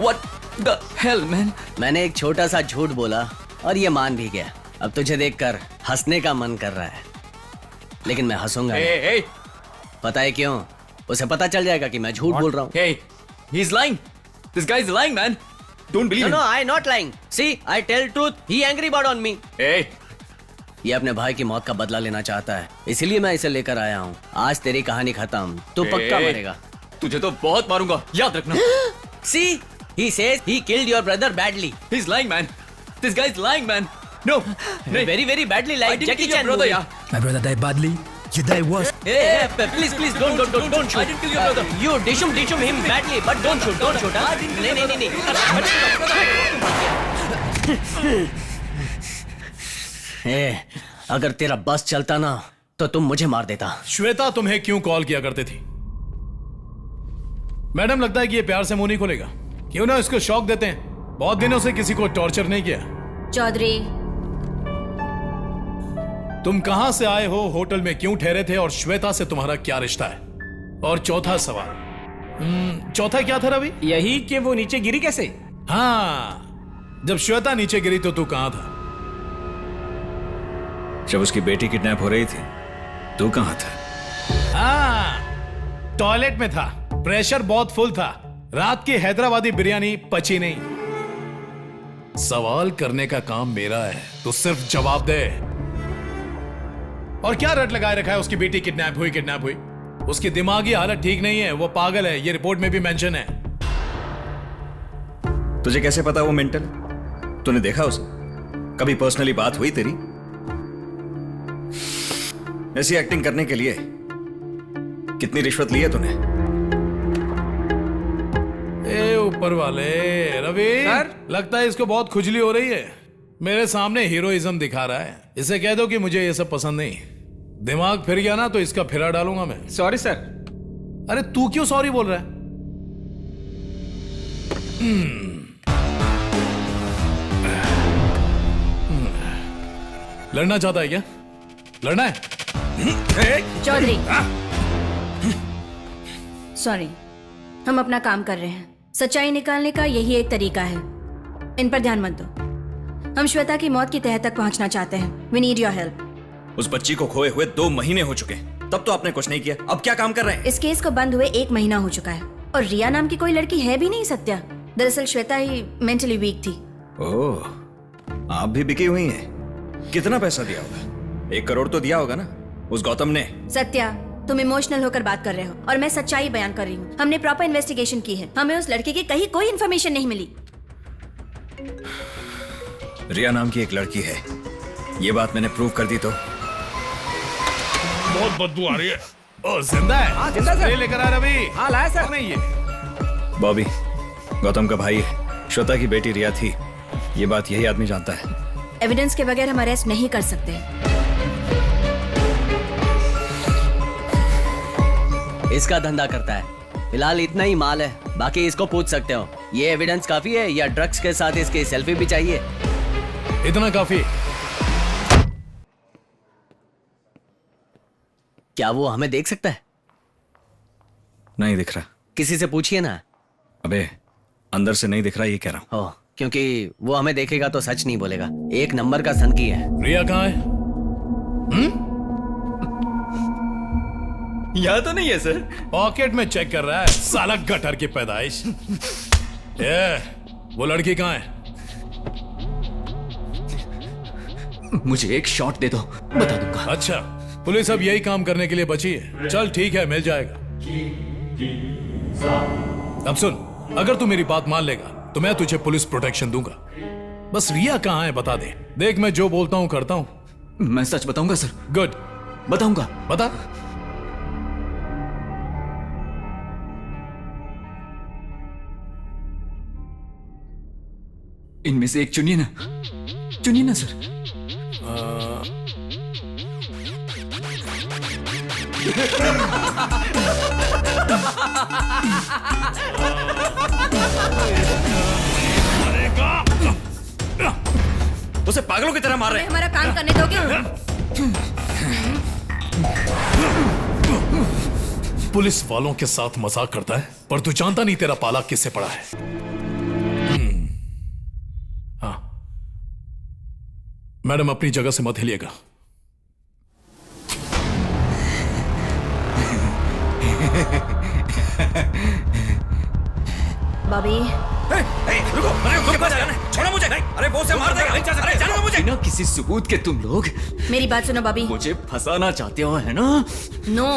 What the hell, man? मैंने एक छोटा सा झूठ बोला और ये मान भी गया। अब तुझे देखकर हंसने का मन कर रहा है, लेकिन मैं हंसूंगा नहीं। Hey! पता है क्यों? उसे पता चल जाएगा कि मैं झूठ बोल रहा हूँ। Hey! He's lying. This guy is lying, man. Don't believe No, him. no, I not lying. See, I tell truth. He angry bird on me. Hey! ये अपने भाई की मौत का बदला लेना चाहता है, इसीलिए मैं इसे लेकर आया हूँ। आज तेरी कहानी खत्म, तू पक्का Hey! मरेगा। तुझे तो बहुत मारूंगा, याद रखना। See, he says he killed your brother badly. He's lying, man. This guy is lying, man. No. Very, very badly, I like didn't Jackie kill your Chan brother, movie. yeah. My brother died badly. You die worse. Hey, please, please, don't shoot. I didn't kill your brother. You dishum him badly, but don't shoot, don't shoot. हाँ? नहीं. Hey, अगर तेरा बस चलता ना, तो तुम मुझे मार देता। श्वेता तुम्हें क्यों कॉल किया करती थी? मैडम, लगता है कि ये प्यार से मुंह नहीं खोलेगा। क्यों ना इसको शॉक देते हैं। बहुत दिनों से किसी को टॉर्चर नहीं किया। चौधरी, तुम कहां से आए हो, होटल में क्यों ठहरे थे और श्वेता से तुम्हारा क्या रिश्ता है? और चौथा सवाल, चौथा क्या था रवि? यही कि वो नीचे गिरी कैसे? हाँ, जब श्वेता नीचे गिरी तो तू कहां था? जब उसकी बेटी किडनैप हो रही थी, तू कहां था? हाँ, टॉयलेट में था। प्रेशर बहुत फुल था। रात की हैदराबादी बिरयानी पची नहीं। सवाल करने का काम मेरा है, तो सिर्फ जवाब दे। और क्या रट लगाए रखा है उसकी बेटी किडनैप हुई? उसकी दिमागी हालत ठीक नहीं है, वो पागल है, ये रिपोर्ट में भी मेंशन है। तुझे कैसे पता वो मेंटल? तूने देखा उसे? कभी पर्सनली बात हुई तेरी? ऐसी एक्टिंग करने के लिए कितनी रिश्वत ली है तूने? ए ऊपर वाले, रवि सर, लगता है इसको बहुत खुजली हो रही है। मेरे सामने हीरोइज्म दिखा रहा है। इसे कह दो कि मुझे ये सब पसंद नहीं। दिमाग फिर गया ना तो इसका फिरा डालूंगा मैं। Sorry sir. अरे तू क्यों सॉरी बोल रहा है? लड़ना चाहता है क्या? लड़ना है? चौधरी, सॉरी, हम अपना काम कर रहे हैं। सच्चाई निकालने का यही एक तरीका है। इन पर ध्यान मत दो। हम श्वेता की मौत की तह तक पहुंचना चाहते हैं। We need your help. उस बच्ची को खोए हुए 2 महीने हो चुके, तब तो आपने कुछ नहीं किया। अब क्या काम कर रहे हैं? इस केस को बंद हुए 1 महीना हो चुका है और रिया नाम की कोई लड़की है भी नहीं सत्या। दरअसल श्वेता ही मेंटली वीक थी। ओह, आप भी बिकी हुई हैं। कितना पैसा दिया होगा? 1 करोड़ तो दिया होगा ना उस गौतम ने। सत्या, तुम इमोशनल होकर बात कर रहे हो और मैं सच्चाई बयान कर रही हूँ। हमने प्रॉपर इन्वेस्टिगेशन की है, हमें उस लड़के की कहीं कोई इन्फॉर्मेशन नहीं मिली। रिया नाम की एक लड़की है, ये बात मैंने प्रूव कर दी तो। बहुत बदबू आ रही है। ओ, जिंदा है? हाँ, जिंदा सर। ये लेकर आ रवि। हाँ लाया सर। नहीं ये बॉबी गौतम का भाई है, श्वेता की बेटी रिया थी, ये बात यही आदमी जानता है। एविडेंस के बगैर हम अरेस्ट नहीं कर सकते। इसका धंधा करता है, फिलहाल इतना ही माल है, बाकी इसको पूछ सकते हो। ये एविडेंस काफी है या ड्रग्स के साथ इसकी सेल्फी भी चाहिए? इतना काफी। क्या वो हमें देख सकता है? नहीं दिख रहा। किसी से पूछिए ना। अबे अंदर से नहीं दिख रहा, ये कह रहा हूँ। हो, क्योंकि वो हमें देखेगा तो सच नहीं बोलेगा। एक नंबर का सनकी है। रिया कहाँ है? यहाँ तो नहीं है सर। पॉकेट में चेक कर रहा है साला गटर की पैदाइश। ये वो लड़की कहाँ है? मुझे एक शॉट दे दो, बता दूंगा। अच्छा, पुलिस अब यही काम करने के लिए बची है। चल ठीक है, मिल जाएगा। अब सुन, अगर तू मेरी बात मान लेगा तो मैं तुझे पुलिस प्रोटेक्शन दूंगा। बस रिया कहाँ है बता दे। देख मैं जो बोलता हूँ करता हूँ। मैं सच बताऊंगा सर। गुड, बताऊंगा। बता। इनमें से एक चुनिए ना, चुनिए ना सर। उसे पागलों की तरह मार रहे हैं। हमारा काम करने दोगे? पुलिस वालों के साथ मजाक करता है, पर तू जानता नहीं तेरा पाला किससे पड़ा है। हाँ मैडम, अपनी जगह से मत हिलिएगा। बॉबी रुको, छोड़ो मुझे। अरे वो से मार देगा। अरे जाने दो मुझे। बिना किसी सबूत के तुम लोग मेरी बात सुनो बॉबी। मुझे फंसाना चाहते हो, है ना? No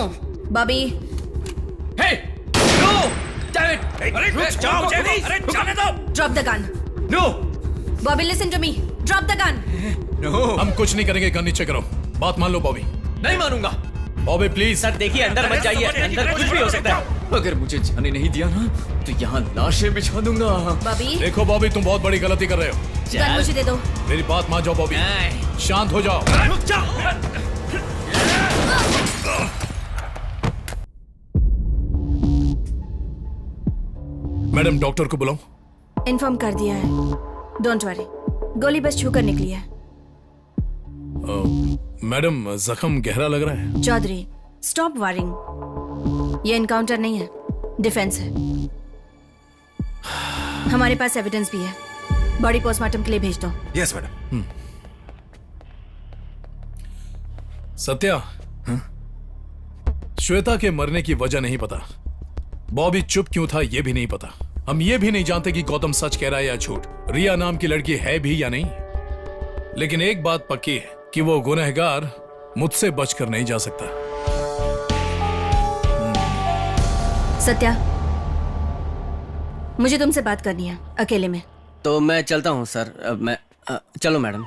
Bobby. Hey no damn it. अरे रुक जाओ मुझे। अरे जाने दो। Drop the gun. No Bobby listen to me, drop the gun. No, हम कुछ नहीं करेंगे, गन नीचे करो। बात मान लो बॉबी। नहीं मानूंगा। बॉबी प्लीज। सर देखिए, अंदर मत जाइए, अंदर कुछ भी हो सकता है। अगर मुझे जाने नहीं दिया ना तो यहाँ लाशें बिछा दूंगा। बॉबी देखो बॉबी, तुम बहुत बड़ी गलती कर रहे हो। गन मुझे दे दो। मेरी बात मान जाओ बॉबी, शांत हो जाओ। रुक जाओ। मैडम डॉक्टर को बुलाऊं? इन्फॉर्म कर दिया है, डोंट वरी। गोली बस छूकर निकली है। मैडम जख्म गहरा लग रहा है। चौधरी स्टॉप वारिंग, ये एनकाउंटर नहीं है, डिफेंस है। हमारे पास एविडेंस भी है, बॉडी पोस्टमार्टम के लिए भेज दो। Yes madam. सत्या, श्वेता के मरने की वजह नहीं पता, बॉबी चुप क्यों था ये भी नहीं पता, हम ये भी नहीं जानते कि गौतम सच कह रहा है या झूठ, रिया नाम की लड़की है भी या नहीं। लेकिन एक बात पक्की है कि वो गुनहगार मुझसे बचकर नहीं जा सकता। सत्या, मुझे तुमसे बात करनी है अकेले में। तो मैं चलता हूँ सर। अब मैं चलो मैडम।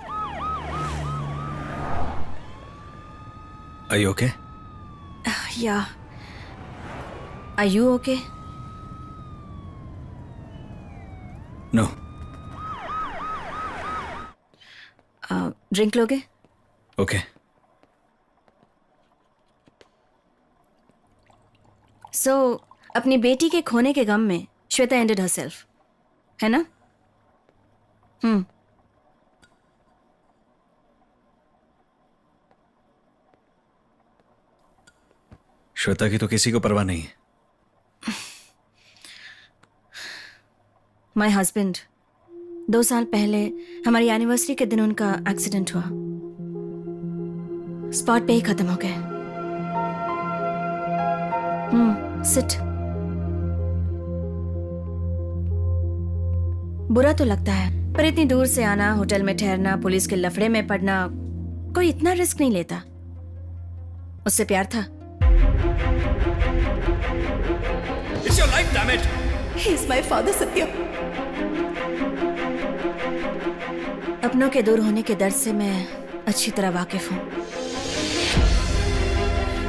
Are you okay? या are you okay? No. Drink लोगे? Okay. सो अपनी बेटी के खोने के गम में श्वेता एंडेड हरसेल्फ, है ना? श्वेता की तो किसी को परवाह नहीं है। माय हस्बैंड 2 साल पहले हमारी एनिवर्सरी के दिन उनका एक्सीडेंट हुआ, स्पॉट पे ही खत्म हो गए। सिट। बुरा तो लगता है, पर इतनी दूर से आना, होटल में ठहरना, पुलिस के लफड़े में पड़ना, कोई इतना रिस्क नहीं लेता। उससे प्यार था, It's your life, damn it. He is my father, Satya. अपनों के दूर होने के दर्द से मैं अच्छी तरह वाकिफ हूँ।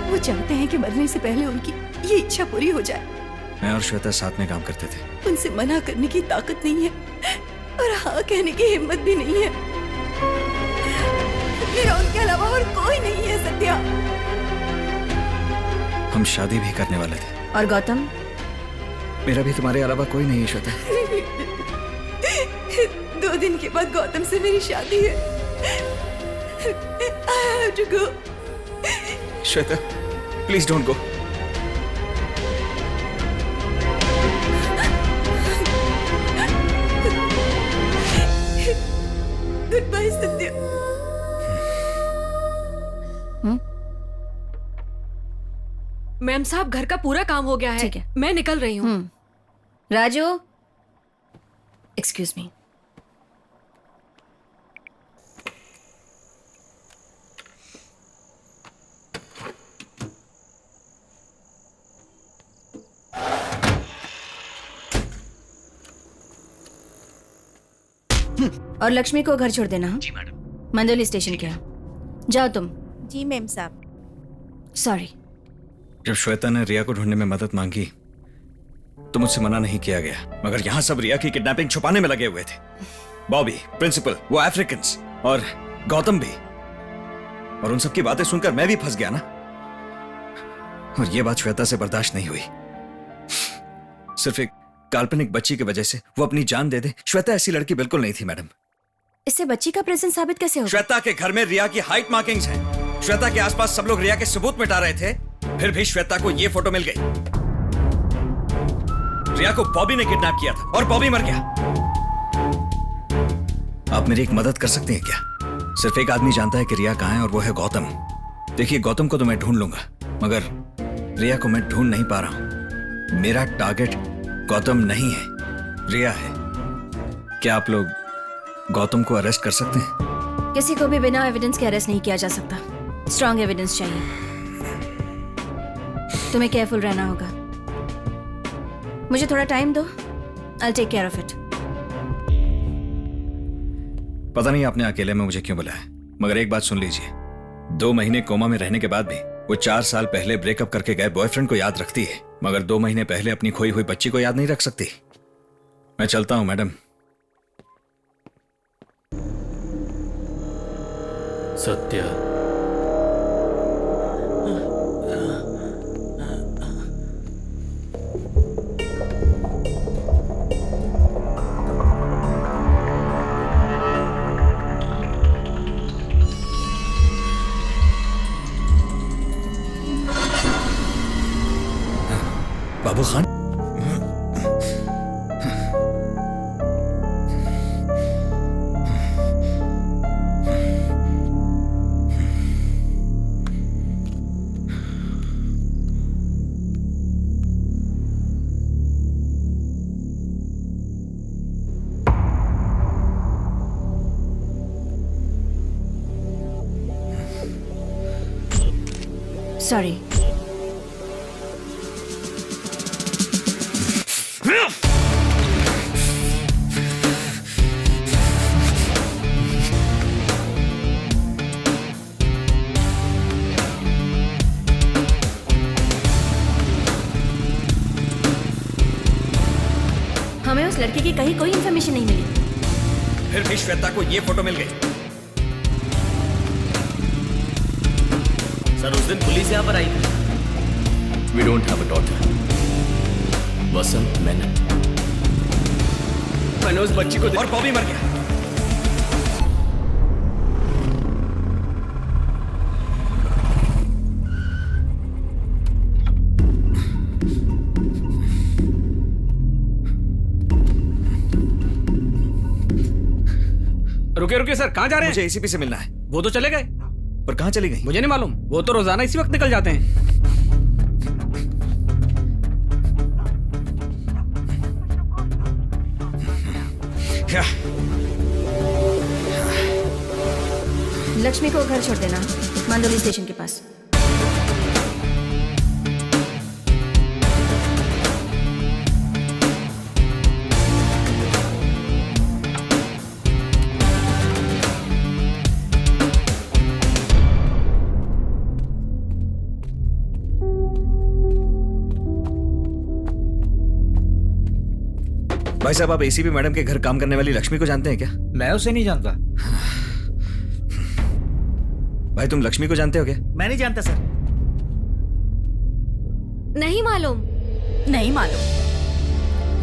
वो चाहते हैं कि मरने से पहले उनकी ये इच्छा पूरी हो जाए। मैं और श्वेता साथ में काम करते थे। उनसे मना करने की ताकत नहीं है और हाँ कहने की हिम्मत भी नहीं है। मेरा उनके अलावा और कोई नहीं है सत्या। हम शादी भी करने वाले थे। और गौतम? मेरा भी तुम्हारे अलावा कोई नहीं है श्वेता। 2 दिन के बाद गौतम से मेरी शादी है। I have to go. Shweta, please don't go. Good bye Satya. Ma'am साहब, घर का पूरा काम हो गया है। ठीक है। मैं निकल रही हूँ। Raju, excuse me. और लक्ष्मी को घर छोड़ देना। जी मैडम। मंदोली स्टेशन के यहाँ जाओ तुम। जी मैम साहब। सॉरी। जब श्वेता ने रिया को ढूंढने में मदद मांगी तो मुझसे मना नहीं किया गया, मगर यहाँ सब रिया की किडनैपिंग छुपाने में लगे हुए थे। बॉबी, प्रिंसिपल, वो अफ्रीकन्स और गौतम भी। और उन सब की बातें सुनकर मैं भी फंस गया ना। और ये बात श्वेता से बर्दाश्त नहीं हुई। सिर्फ एक काल्पनिक बच्ची की वजह से वो अपनी जान दे दे। श्वेता ऐसी लड़की बिल्कुल नहीं थी मैडम। इससे बच्ची का प्रेजेंस साबित कैसे होगा? श्वेता के घर में रिया की हाइट मार्किंग्स हैं। श्वेता के आसपास सब लोग रिया के सबूत मिटा रहे थे, फिर भी श्वेता को ये फोटो मिल गई। रिया को बॉबी ने किडनैप किया था और बॉबी मर गया। आप मेरी एक मदद कर सकते हैं क्या? सिर्फ एक आदमी जानता है कि रिया कहाँ है और वो है गौतम। देखिए, गौतम को तो मैं ढूंढ लूंगा, मगर रिया को मैं ढूंढ नहीं पा रहा हूं। मेरा टारगेट गौतम नहीं है, रिया है। क्या आप लोग गौतम को अरेस्ट कर सकते हैं? किसी को भी बिना एविडेंस के अरेस्ट नहीं किया जा सकता। स्ट्रॉन्ग एविडेंस चाहिए। तुम्हें केयरफुल रहना होगा। मुझे थोड़ा टाइम दो। I'll take care of it. पता नहीं आपने अकेले में मुझे क्यों बुलाया, मगर एक बात सुन लीजिए। 2 महीने कोमा में रहने के बाद भी वो 4 साल पहले ब्रेकअप करके गए बॉयफ्रेंड को याद रखती है, मगर 2 महीने पहले अपनी खोई हुई बच्ची को याद नहीं रख सकती। मैं चलता हूं मैडम। सत्या, बाबू खान, Sorry. हमें उस लड़के की कहीं कोई इंफॉर्मेशन नहीं मिली। फिर भी श्वेता को ये फोटो मिल गई। सर, उस दिन पुलिस यहाँ पर आई थी। We don't have a daughter. वसंत मेनन। मैंने उस बच्ची को और बॉबी मर गया। रुके रुके सर, कहाँ जा रहे हैं? मुझे एसीपी से मिलना है। वो तो चले गए। पर कहाँ चली गई? मुझे नहीं मालूम, वो तो रोजाना इसी वक्त निकल जाते हैं। क्या? लक्ष्मी को घर छोड़ देना, मंदोली स्टेशन के पास। भाई साहब, आप एसीपी मैडम के घर काम करने वाली लक्ष्मी को जानते हैं क्या? मैं उसे नहीं जानता। भाई तुम लक्ष्मी को जानते हो क्या? मैं नहीं जानता सर। नहीं मालूम। नहीं मालूम।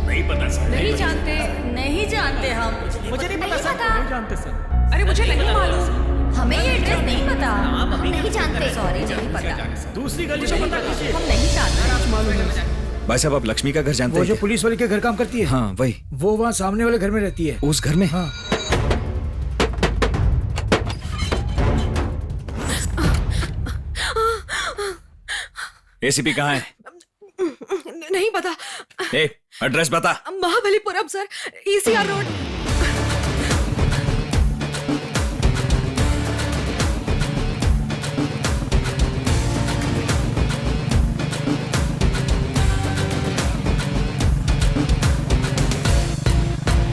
नहीं पता सर। नहीं जानते। नहीं जानते हम। मुझे नहीं पता सर। नहीं जानते सर। अरे मुझे नहीं मालूम। हमें ये एड्रेस नहीं पता। आप अभी नहीं जानते। सॉरी, नहीं पता। दूसरी गली से पता कीजिए। हम नहीं जानते। भाई साहब, आप लक्ष्मी का घर जानते वो हैं जो क्या? पुलिस वाले के घर काम करती है, हाँ वही। वो वहाँ सामने वाले घर में रहती है। उस घर में? हाँ। एसीपी कहाँ है? नहीं पता। ए, एड्रेस बता। Mahabalipuram sir, ECR road.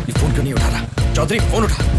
ये फोन क्यों नहीं उठा रहा? चौधरी फोन उठा।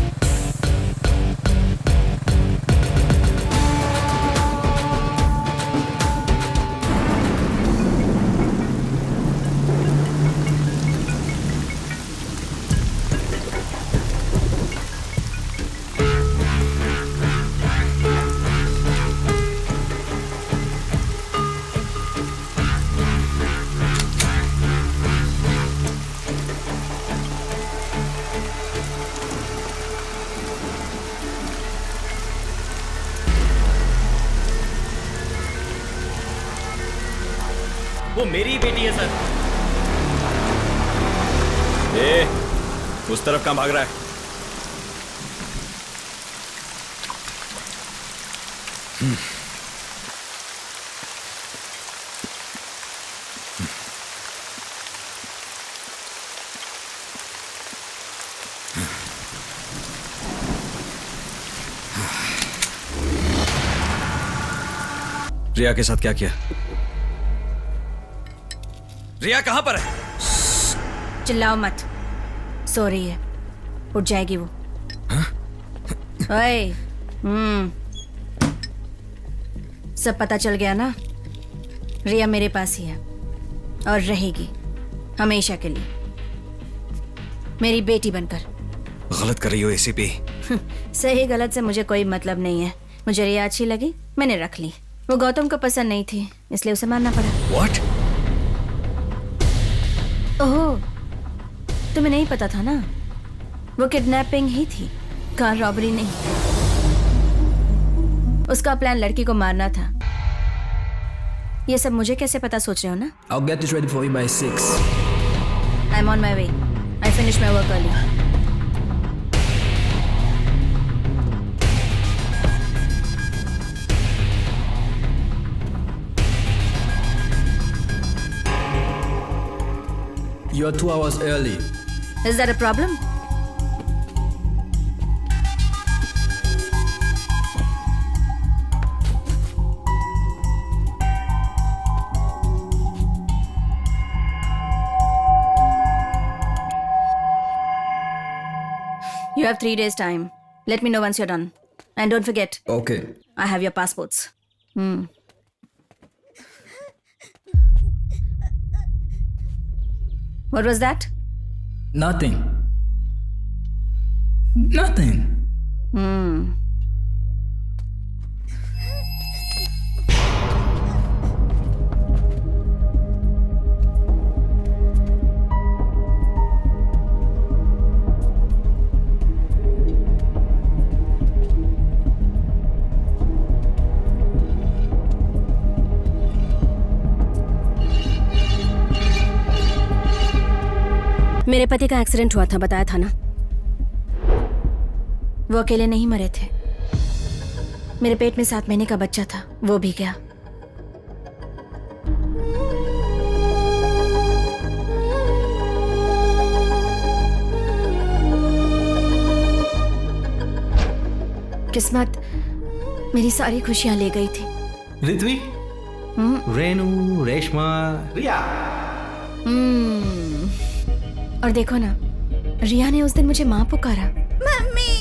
वो मेरी ही बेटी है सर। ए, उस तरफ कहाँ भाग रहा है? रिया के साथ क्या किया? रिया कहां पर है? चिल्लाओ मत, सो रही है, उठ जाएगी वो। ओए, सब पता चल गया ना? रिया मेरे पास ही है और रहेगी हमेशा के लिए, मेरी बेटी बनकर। गलत कर रही हो एसीपी। सही गलत से मुझे कोई मतलब नहीं है। मुझे रिया अच्छी लगी, मैंने रख ली। वो गौतम को पसंद नहीं थी, इसलिए उसे मारना पड़ा। What? ओह, तुम्हें नहीं पता था ना? वो किडनैपिंग ही थी, कार रॉबरी नहीं। उसका प्लान लड़की को मारना था। ये सब मुझे कैसे पता सोच रहे हो ना? I'll get this ready for you by 6. I'm on my way. I finished my work early. You're 2 hours early. Is that a problem? You have 3 days time. Let me know once you're done. And don't forget, Okay. I have your passports. What was that? Nothing. Nothing. मेरे पति का accident हुआ था, बताया था ना? वो अकेले नहीं मरे थे, मेरे पेट में 7 महीने का बच्चा था, वो भी गया। किस्मत मेरी सारी खुशियां ले गई थी। ऋत्वी, रेनू, रेशमा, रिया। और देखो ना, रिया ने उस दिन मुझे माँ पुकारा। मम्मी।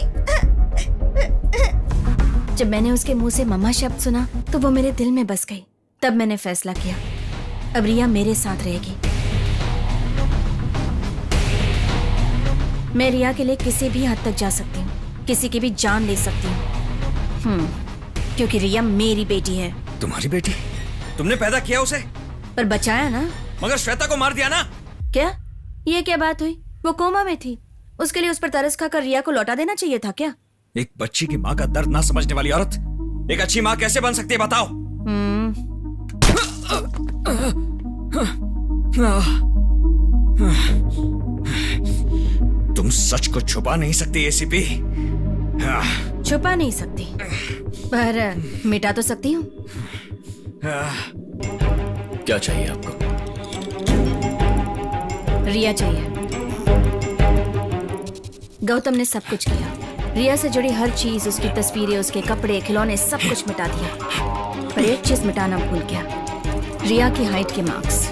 जब मैंने उसके मुंह से मम्मा शब्द सुना तो वो मेरे दिल में बस गई। तब मैंने फैसला किया, अब रिया मेरे साथ रहेगी। मैं रिया के लिए किसी भी हद तक जा सकती हूँ, किसी की भी जान ले सकती हूँ। क्योंकि रिया मेरी बेटी है। तुम्हारी बेटी? तुमने पैदा किया उसे? पर बचाया ना। मगर श्वेता को मार दिया ना। क्या ये क्या बात हुई? वो कोमा में थी, उसके लिए उस पर तरस खाकर रिया को लौटा देना चाहिए था क्या? एक बच्ची की माँ का दर्द ना समझने वाली औरत एक अच्छी माँ कैसे बन सकती है बताओ? तुम सच को छुपा नहीं सकती एसीपी। छुपा नहीं सकती, पर मिटा तो सकती हूँ। क्या चाहिए आपको? रिया चाहिए। गौतम ने सब कुछ किया, रिया से जुड़ी हर चीज, उसकी तस्वीरें, उसके कपड़े, खिलौने, सब कुछ मिटा दिया। पर एक चीज मिटाना भूल गया, रिया की हाइट के मार्क्स।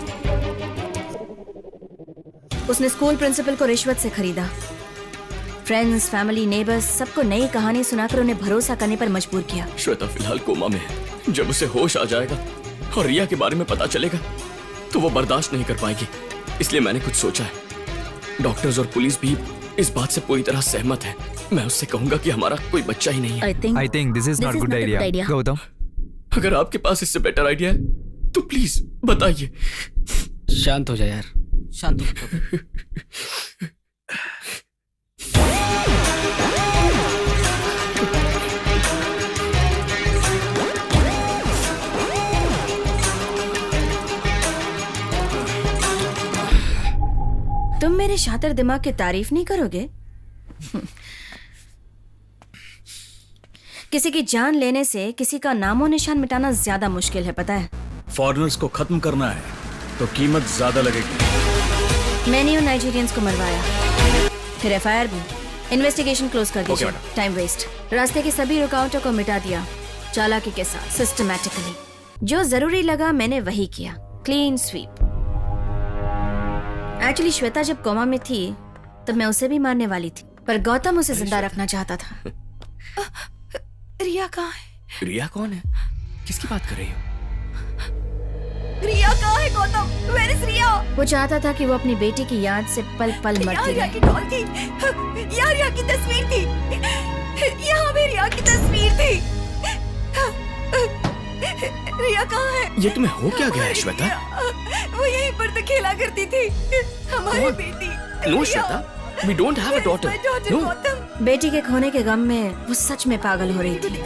उसने स्कूल प्रिंसिपल को रिश्वत से खरीदा। फ्रेंड्स, फैमिली, नेबर्स सबको नई कहानी सुनाकर उन्हें भरोसा करने पर मजबूर किया। श्वेता फिलहाल कोमा में है। जब उसे होश आ जाएगा और रिया के बारे में पता चलेगा तो वो बर्दाश्त नहीं कर पाएगी। इसलिए मैंने कुछ सोचा है। डॉक्टर्स और पुलिस भी इस बात से पूरी तरह सहमत है। मैं उससे कहूंगा कि हमारा कोई बच्चा ही नहीं है। I think this is not good idea. Gautam, अगर आपके पास इससे बेटर आइडिया है तो प्लीज बताइए। शांत हो जा यार, शांत हो। तुम मेरे शातिर दिमाग की तारीफ नहीं करोगे? किसी की जान लेने से किसी का नामो निशान मिटाना ज्यादा मुश्किल है, पता है? फॉरेनर्स को खत्म करना है तो कीमत ज्यादा लगेगी। मैंने उन नाइजीरियंस को मरवाया, फिर एफआईआर भी। इन्वेस्टिगेशन क्लोज कर दीजिए। Time waste. रास्ते की सभी रुकावटों को मिटा दिया, चालाकी के साथ, सिस्टमैटिकली। जो जरूरी लगा मैंने वही किया, क्लीन स्वीप। एक्चुअली श्वेता जब कोमा में थी तब मैं उसे भी मारने वाली थी, पर गौतम उसे जिंदा रखना चाहता था। रिया कहाँ है? रिया कौन है? किसकी बात कर रही हो? रिया कहाँ है गौतम? Where is रिया? वो चाहता था कि वो अपनी बेटी की याद से पल पल मरती रिया रहे। की डॉल थी, यहाँ रिया की तस्वीर थी, यहाँ भी रिया की तस्वीर थी। रिया कहाँ है? ये तुम्हें हो क्या गया है श्वेता? वो यहीं पर तो खेला करती थी, हमारी बेटी। No Shweta, we don't have a daughter. No. बेटी के खोने के गम में वो सच में पागल हो रही थी।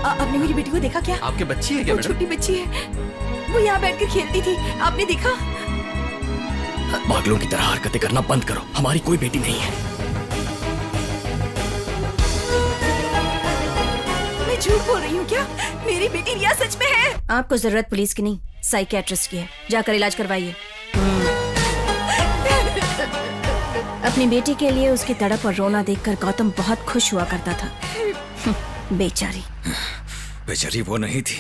आपने मेरी बेटी को देखा क्या? आपके बच्ची है क्या? वो छोटी बच्ची है, वो यहाँ बैठकर खेलती थी, आपने देखा? पागलों की तरह हरकतें करना बंद करो, हमारी कोई बेटी नहीं है। मैं झूठ बोल रही हूँ क्या? मेरी बेटी रिया सच में है। आपको जरूरत पुलिस की नहीं, साइकियाट्रिस्ट की है। जाकर इलाज करवाइए। अपनी बेटी के लिए उसकी तड़प और रोना देखकर गौतम बहुत खुश हुआ करता था। बेचारी। बेचारी वो नहीं थी,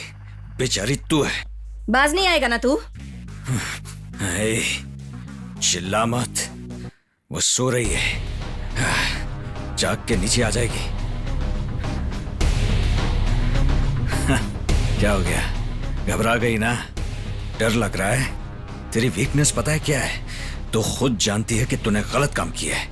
बेचारी तू है। बाज नहीं आएगा ना तू? चिल्ला मत, वो सो रही है, जाग के नीचे आ जाएगी। क्या हो गया? घबरा गई ना? डर लग रहा है? तेरी वीकनेस पता है क्या है? तो खुद जानती है कि तूने गलत काम किया है।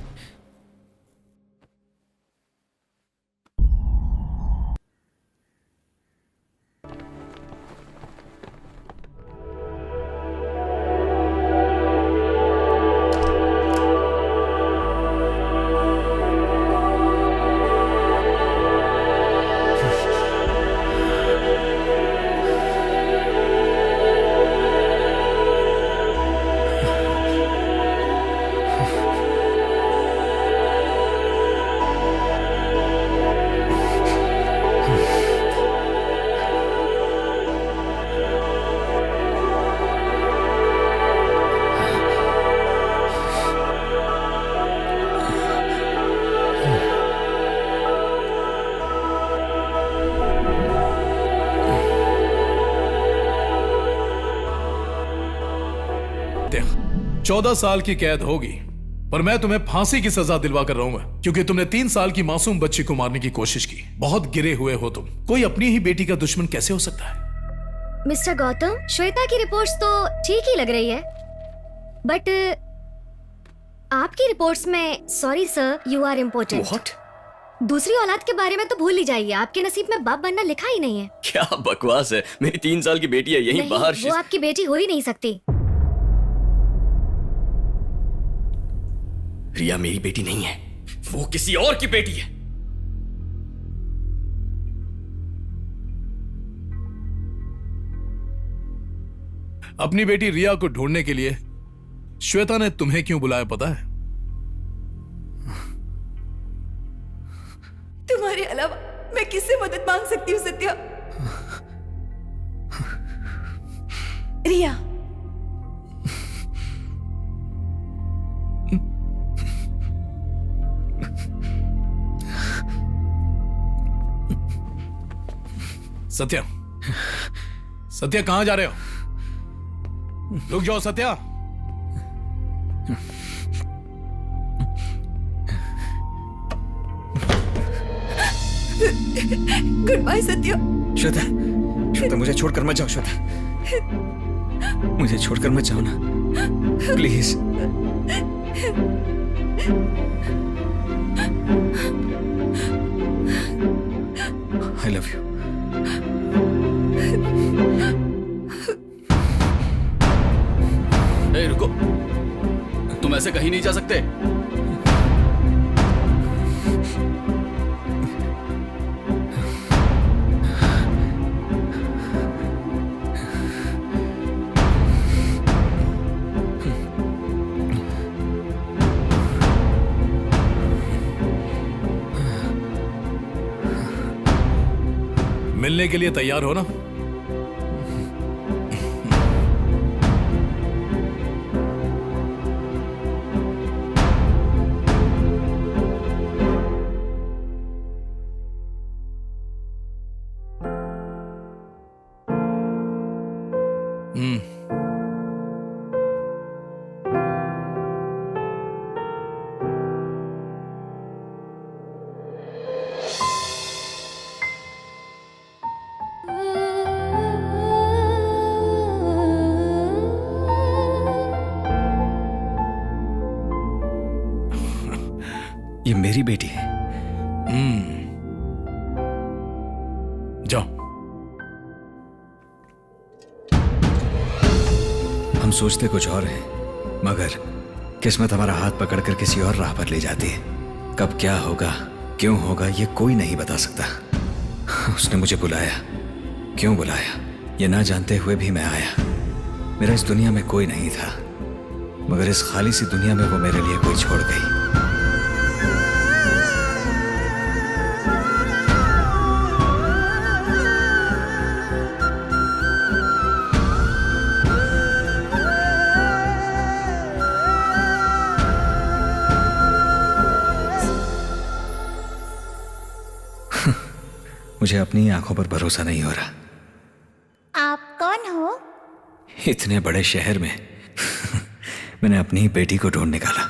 देख, 14 साल की कैद होगी, पर मैं तुम्हें फांसी की सजा दिलवा कर रहूंगा, क्योंकि तुमने 3 साल की मासूम बच्ची को मारने की कोशिश की। बहुत गिरे हुए हो तुम। कोई अपनी ही बेटी का दुश्मन कैसे हो सकता है? मिस्टर गौतम, श्वेता की रिपोर्ट्स तो ठीक ही लग रही है, बट आपकी रिपोर्ट्स में sorry sir you are important. What? दूसरी औलाद के बारे में तो भूल ही जाइए, आपके नसीब में बाप बनना लिखा ही नहीं है। क्या बकवास है, मेरी 3 साल की बेटी है यहीं नहीं, बाहर। वो आपकी बेटी हो ही नहीं सकती। रिया मेरी बेटी नहीं है, वो किसी और की बेटी है। अपनी बेटी रिया को ढूंढने के लिए श्वेता ने तुम्हें क्यों बुलाया पता है? तुम्हारे अलावा मैं किससे मदद मांग सकती हूँ सत्या? रिया, सत्या, सत्या कहां जा रहे हो? रुक जाओ सत्या। Good bye Satya. श्वेता, श्वेता मुझे छोड़कर मत जाओ श्वेता, मुझे छोड़कर मत जाओ ना प्लीज। I love you. ए, रुको, तुम ऐसे कहीं नहीं जा सकते। मिलने के लिए तैयार हो ना? ये मेरी बेटी है। जाओ। हम सोचते कुछ और हैं, मगर किस्मत हमारा हाथ पकड़कर किसी और राह पर ले जाती है। कब क्या होगा, क्यों होगा, ये कोई नहीं बता सकता। उसने मुझे बुलाया, क्यों बुलाया ये ना जानते हुए भी मैं आया। मेरा इस दुनिया में कोई नहीं था, मगर इस खाली सी दुनिया में वो मेरे लिए कोई छोड़ गई। मुझे अपनी आंखों पर भरोसा नहीं हो रहा। आप कौन हो? इतने बड़े शहर में मैंने अपनी ही बेटी को ढूंढ निकाला।